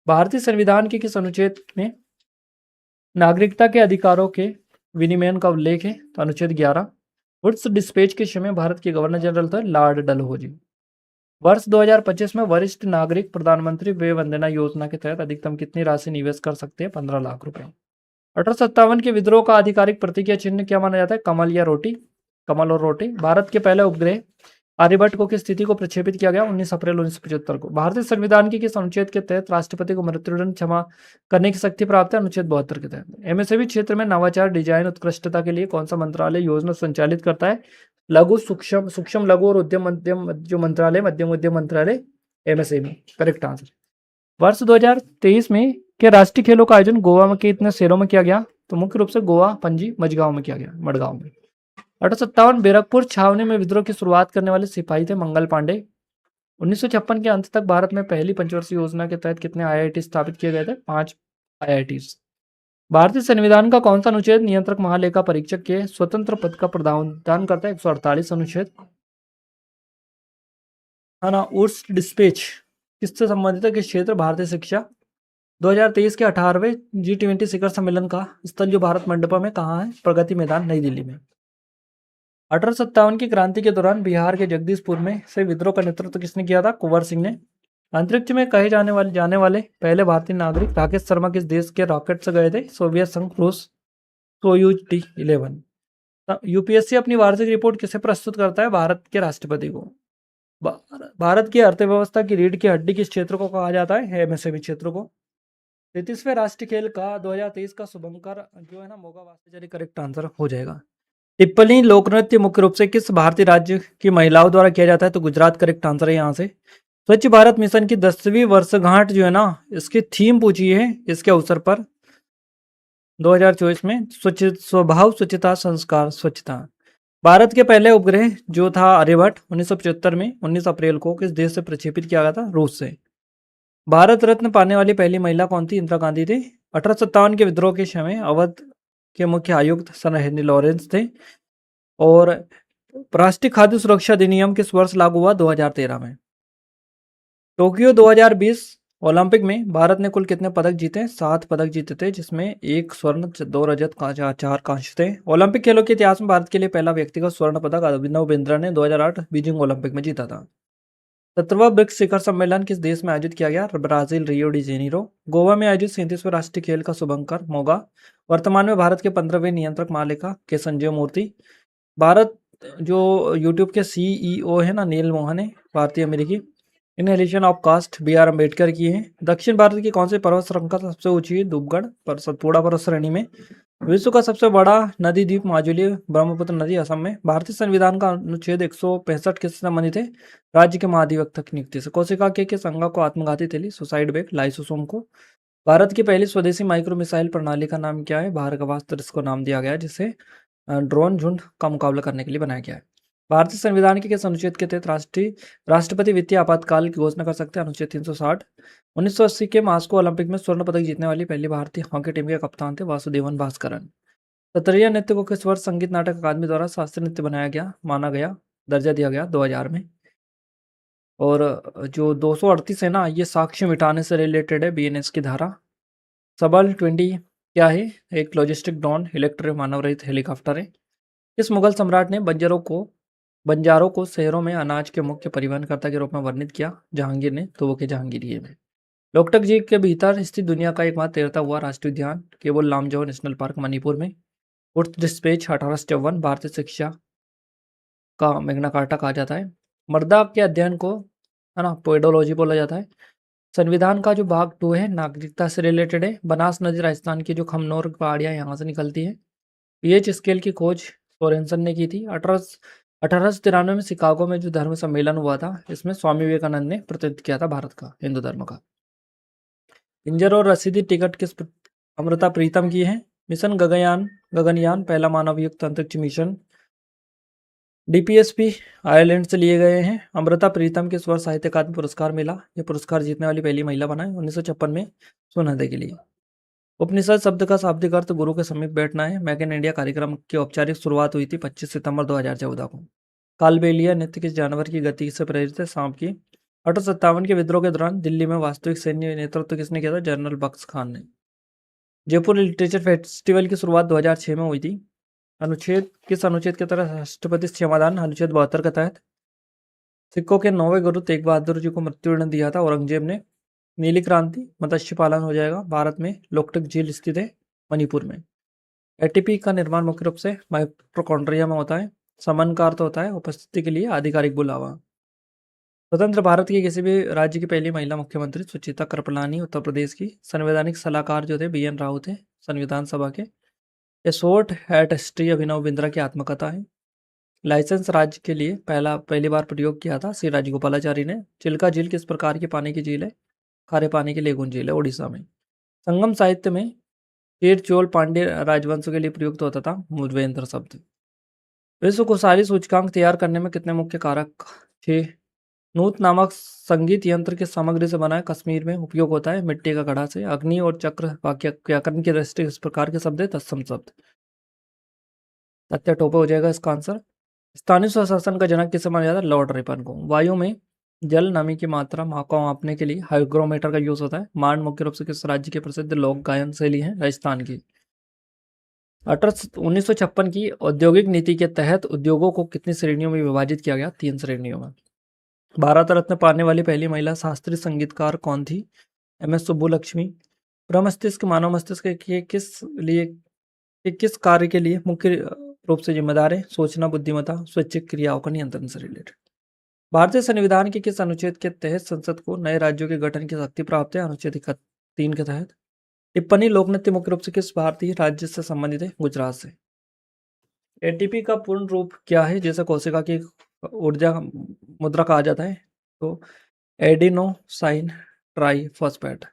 भारतीय संविधान के किस अनुच्छेद में नागरिकता के अधिकारों के विनिमय का उल्लेख है? तो अनुच्छेद 11। वुड्स डिस्पैच के समय भारत के गवर्नर जनरल थे लॉर्ड डलहौजी। वर्ष 2025 में वरिष्ठ नागरिक प्रधानमंत्री व्यय वंदना योजना के तहत अधिकतम कितनी राशि निवेश कर सकते हैं? 15 लाख रुपए। 1857 के विद्रोह का आधिकारिक प्रतीक या चिन्ह क्या माना जाता है? कमल या रोटी, कमल और रोटी। भारत के पहले उपग्रह आर्यभट्ट को किस तिथि को प्रक्षेपित किया गया? 19 अप्रैल 1975 को। भारतीय संविधान के किस अनुच्छेद के तहत राष्ट्रपति को मृत्युदंड क्षमा करने की शक्ति प्राप्त है? अनुच्छेद 72 के तहत। एमएसएमई क्षेत्र में नवाचार डिजाइन उत्कृष्टता के लिए कौन सा मंत्रालय योजना संचालित करता है? लघु सूक्ष्म सूक्ष्म लघु और उद्यम मध्यम जो मंत्रालय, मध्यम उद्यम मंत्रालय, एमएसएमई करेक्ट आंसर। वर्ष 2023 में के राष्ट्रीय खेलों का आयोजन गोवा में के इतने शहरों में किया गया? तो मुख्य रूप से गोवा, पणजी, मडगांव में किया गया, मडगांव में। 1857 बैरकपुर छावनी में विद्रोह की शुरुआत करने वाले सिपाही थे मंगल पांडे। 1956 के अंत तक भारत में पहली पंचवर्षीय योजना के तहत कितने आईआईटी स्थापित किए गए थे? 5 आईआईटी। भारतीय संविधान का कौन सा अनुच्छेद नियंत्रक महालेखा परीक्षक के स्वतंत्र पद का प्रावधान करता है? 148 अनुच्छेद है ना। उर्स डिस्पैच किससे संबंधित है? किस क्षेत्र? भारतीय शिक्षा। 2023 के 18वें G20 शिखर सम्मेलन का स्थल जो भारत मंडपम में कहाँ है? प्रगति मैदान, नई दिल्ली में। 1857 की क्रांति के दौरान बिहार के जगदीशपुर में से विद्रोह का नेतृत्व किसने किया था? कुंवर सिंह ने। अंतरिक्ष में कहे जाने वाले पहले भारतीय नागरिक राकेश शर्मा किस देश के रॉकेट से गए थे? सोवियत संघ, रूस, सोयूज T11। यूपीएससी अपनी वार्षिक रिपोर्ट किसे प्रस्तुत करता है? भारत के राष्ट्रपति को। भारत की अर्थव्यवस्था की रीढ़ की हड्डी किस क्षेत्र को कहा जाता है? एमएसएमई क्षेत्र को। 33वें राष्ट्रीय खेल का 2023 का शुभंकर जो है ना मोगा वास्तुचरी करेक्ट आंसर हो जाएगा। टिप्पणी लोक नृत्य मुख्य रूप से किस भारतीय राज्य की महिलाओं द्वारा किया जाता है? तो गुजरात करेक्ट आंसर है यहाँ से। स्वच्छ भारत मिशन की 10वीं वर्षगांठ जो है ना इसकी थीम पूछी है इसके अवसर पर 2024 में स्वच्छ स्वभाव, स्वच्छता, संस्कार, स्वच्छता। भारत के पहले उपग्रह जो था आर्यभट्ट 1975 में 19 अप्रैल को किस देश से प्रक्षेपित किया गया था? रूस से। भारत रत्न पाने वाली पहली महिला कौन थी? इंदिरा गांधी थी। 1857 के विद्रोह के समय अवध के मुख्य आयुक्त सर हेनरी लॉरेंस थे। और राष्ट्रीय खाद्य सुरक्षा अधिनियम किस वर्ष लागू हुआ? 2013 में। टोक्यो 2020 ओलंपिक में भारत ने कुल कितने पदक जीते? 7 पदक जीते थे, जिसमें 1 स्वर्ण, 2 रजत, 4 कांस्य थे। ओलंपिक खेलों के इतिहास में भारत के लिए पहला व्यक्तिगत स्वर्ण पदक अभिनव बिंद्रा ने 2008 बीजिंग ओलंपिक में जीता था। 17वां ब्रिक्स शिखर सम्मेलन किस देश में आयोजित किया गया? Brazil, Rio de Janeiro. Goa में आयोजित 37वें राष्ट्रीय खेल का शुभंकर मोगा। वर्तमान में भारत के 15वें नियंत्रक महालेखा के संजय मूर्ति। भारत जो यूट्यूब के CEO है ना नील मोहन है, भारतीय अमेरिकी। Inhalation of caste BR Ambedkar की है। दक्षिण भारत की कौन सी पर्वत श्रृंखला सबसे ऊंची है? धूपगढ़ पर सतपुड़ा पर्वत श्रेणी में। विश्व का सबसे बड़ा नदी द्वीप माजुली, ब्रह्मपुत्र नदी, असम में। भारतीय संविधान का अनुच्छेद 165 किससे संबंधित है? राज्य के महाधिवक्ता की नियुक्ति से। कोशिका के किस अंग को आत्मघाती थैली, सुसाइड बैग, लाइसोसोम को। भारत की पहली स्वदेशी माइक्रो मिसाइल प्रणाली का नाम क्या है? भार्गवास्त्र इसको नाम दिया गया है, जिसे ड्रोन झुंड का मुकाबला करने के लिए बनाया गया है। भारतीय संविधान के किस अनुच्छेद के तहत राष्ट्रपति वित्तीय आपातकाल की घोषणा कर सकते हैं? अनुच्छेद 360। 1980 के मास्को ओलंपिक में स्वर्ण पदक जीतने वाली पहली भारतीय हॉकी टीम के कप्तान थे वासुदेवन भास्करन। सत्रिया नृत्य को किस वर्ष संगीत नाटक अकादमी द्वारा शास्त्रीय नृत्य बनाया गया, माना गया, दर्जा दिया गया? 2000 में। और जो 238 है ना ये साक्ष्य मिटाने से रिलेटेड है, BNS की धारा। सबल 20 क्या है? एक लॉजिस्टिक ड्रोन, इलेक्ट्रिक मानव रहित हेलीकॉप्टर है। इस मुगल सम्राट ने बंजारों को शहरों में अनाज के मुख्य परिवहनकर्ता के रूप में वर्णित किया? जहांगीर ने, तो वो के जहांगीर में। लोकटक झील के भीतर स्थित दुनिया का एकमात्र तैरता हुआ राष्ट्रीय उद्यान केवल लामजो नेशनल पार्क मणिपुर में। उर्स डिस्पैच 1857 भारतीय शिक्षा का मैग्ना कार्टा कहा जाता है। मृदा के अध्ययन को है ना पोएडोलॉजी बोला जाता है। संविधान का जो भाग 2 है नागरिकता से रिलेटेड है। बनास नदी राजस्थान की जो खमनोर पहाड़ियाँ यहाँ से निकलती है। पीएच स्केल की खोज सोरेनसन ने की थी। 1893 में शिकागो में जो धर्म सम्मेलन हुआ था इसमें स्वामी विवेकानंद ने प्रतिनिधित्व किया था भारत का हिंदू धर्म का। पिंजर और रसीदी टिकट किस अमृता प्रीतम की है। मिशन गगनयान पहला मानवयुक्त अंतरिक्ष मिशन डीपीएसपी आयरलैंड से लिए गए हैं। अमृता प्रीतम के इस वर्ष साहित्य अकादमी पुरस्कार मिला। ये पुरस्कार जीतने वाली पहली महिला बनाए 1956 में सुनहरे के लिए। उपनिषद शब्द का शाब्दिक अर्थ गुरु के समीप बैठना है। मेक इन इंडिया कार्यक्रम की औपचारिक शुरुआत हुई थी 25 सितंबर 2014 को। कालबेलिया नृत्य किस जानवर की गति से प्रेरित है? सांप की। 1857 के विद्रोह के दौरान दिल्ली में वास्तविक सैन्य नेतृत्व किसने किया था? जनरल बख्श खान ने। जयपुर लिटरेचर फेस्टिवल की शुरुआत 2006 में हुई थी। किस अनुच्छेद के तहत राष्ट्रपति क्षमादान? अनुच्छेद 72 के तहत। सिखों के 9वें गुरु तेग बहादुर जी को मृत्युदंड दिया था औरंगजेब ने। नीली क्रांति मत्स्य पालन हो जाएगा। भारत में लोकटक झील स्थित है मणिपुर में। एटीपी का निर्माण मुख्य रूप से माइटोकॉन्ड्रिया में होता है। समन का अर्थ होता है उपस्थिति के लिए आधिकारिक बुलावा। स्वतंत्र भारत के किसी भी राज्य की पहली महिला मुख्यमंत्री सुचिता कृपलानी उत्तर प्रदेश की। संवैधानिक सलाहकार जो थे BN राव थे संविधान सभा के। ए short hat history Abhinav Bindra की आत्मकथा है। लाइसेंस राज्य के लिए पहली बार प्रयोग किया था श्री राजगोपालाचारी ने। चिल्का झील किस प्रकार की पानी की झील है? खारे पानी की लेगुन झील है उड़ीसा में। संगम साहित्य में चेर चोल पांड्य राजवंश के लिए प्रयुक्त होता था मूर्वेंद्र शब्द। विश्व कोशारी सूचकांक तैयार करने में कितने मुख्य कारक थे? नूत नामक संगीत यंत्र किस सामग्री से बना है? कश्मीर में उपयोग होता है मिट्टी का घड़ा से। अग्नि और चक्र वाक्य व्याकरण की दृष्टि इस प्रकार के शब्द है तत्सम शब्द। सत्य टोपे हो जाएगा इसका आंसर। स्थानीय स्वशासन का जनक किसे माना जाता है? लॉर्ड रिपन को। वायु में जल नमी की मात्रा को मापने के लिए हाइग्रोमीटर का यूज होता है। मांड मुख्य रूप से किस राज्य की प्रसिद्ध लोक गायन शैली है? राजस्थान की। 1956 की औद्योगिक नीति के तहत उद्योगों को कितनी श्रेणियों में विभाजित किया गया? 3 श्रेणियों में। भारत रत्न पाने वाली पहली महिला शास्त्रीय संगीतकार कौन थी? MS सुब्बुलक्ष्मी। प्रमस्तिष्क मानव मस्तिष्क के किस कार्य के लिए मुख्य रूप से जिम्मेदार है? सोचना, बुद्धिमत्ता, स्वैच्छिक क्रियाओं का नियंत्रण से रिलेटेड। भारतीय संविधान के किस अनुच्छेद के तहत संसद को नए राज्यों के गठन की शक्ति प्राप्त है? अनुच्छेद 3 के तहत। टिप्पणी लोक नृत्य मुख्य रूप से किस भारतीय राज्य से संबंधित है? गुजरात से। एटीपी का पूर्ण रूप क्या है जिसे कोशिका की ऊर्जा मुद्रा कहा जाता है? तो एडिनोसाइन ट्राइफॉस्फेट।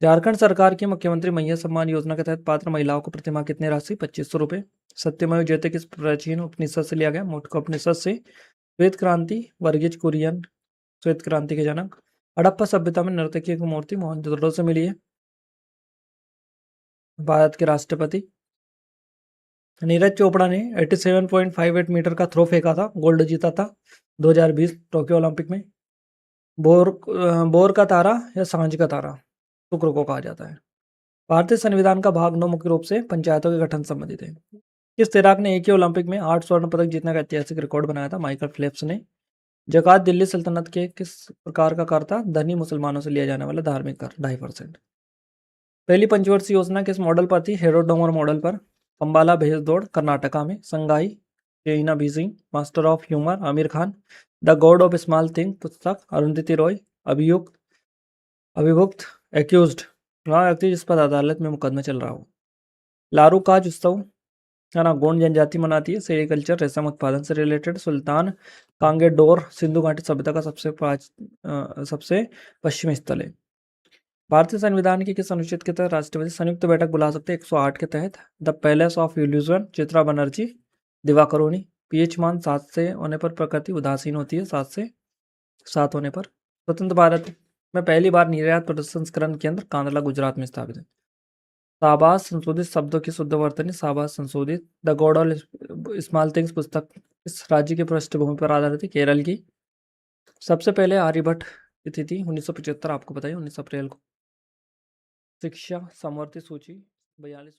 झारखंड सरकार की मुख्यमंत्री मैया सम्मान योजना के तहत पात्र महिलाओं को प्रतिमाह कितनी राशि? 2500 रुपये। सत्यमेव जयते किस प्राचीन उपनिषद से लिया गया? मुंडकोपनिषद से। श्वेत क्रांति वर्गीज कुरियन श्वेत क्रांति के जनक। हड़प्पा सभ्यता में नर्तकी की मूर्ति मोहनजोदड़ो से मिली है। भारत के राष्ट्रपति। नीरज चोपड़ा ने 87.58 मीटर का थ्रो फेंका था, गोल्ड जीता था 2020 टोक्यो ओलंपिक में। बोर का तारा या सांझ का तारा शुक्र को कहा जाता है। भारतीय संविधान का भाग 9 मुख्य रूप से पंचायतों के गठन संबंधित है। किस तैराक ने एक ही ओलंपिक में 8 स्वर्ण पदक जीतने का ऐतिहासिक रिकॉर्ड बनाया था? माइकल फेल्प्स ने। ज़कात दिल्ली सल्तनत के किस प्रकार का कर था? धनी मुसलमानों से लिया जाने वाला धार्मिक कर 2.5%। पहली पंचवर्षीय योजना किस मॉडल पर थी? हेरोडोमर मॉडल पर। अंबाला भैंस दौड़ कर्नाटका में। Sangai China Beijing. Master of humour Aamir Khan. The God of small thing पुस्तक अरुंधति रॉय। अभियुक्त एक्यूज्ड वह व्यक्ति जिस पर अदालत में मुकदमा चल रहा हो। लारू काज उत्सव है ना गोंड जनजाति मनाती है। सेरिकल्चर रेशम उत्पादन से रिलेटेड। सुल्तान कांगेडोर सिंधु घाटी सभ्यता का सबसे पश्चिमी स्थल है। भारतीय संविधान के किस अनुच्छेद के तहत राष्ट्रपति संयुक्त बैठक बुला सकते हैं? 108 के तहत। The palace of illusion Chitra Banerjee Divakaruni. PH मान 7 से होने पर प्रकृति उदासीन होती है। 7 से 7 होने पर। स्वतंत्र भारत में पहली बार निर्यात प्रसंस्करण केंद्र कांदला गुजरात में स्थापित है। शाबाश संशोधित शब्दों की शुद्ध वर्तनी। शाबाश संशोधित। The God of small things पुस्तक इस राज्य की पृष्ठभूमि पर आधारित है? केरल की। सबसे पहले आर्यभट्ट की तिथि 1975 आपको बताइए 19 अप्रैल को। शिक्षा समवर्ती सूची 42।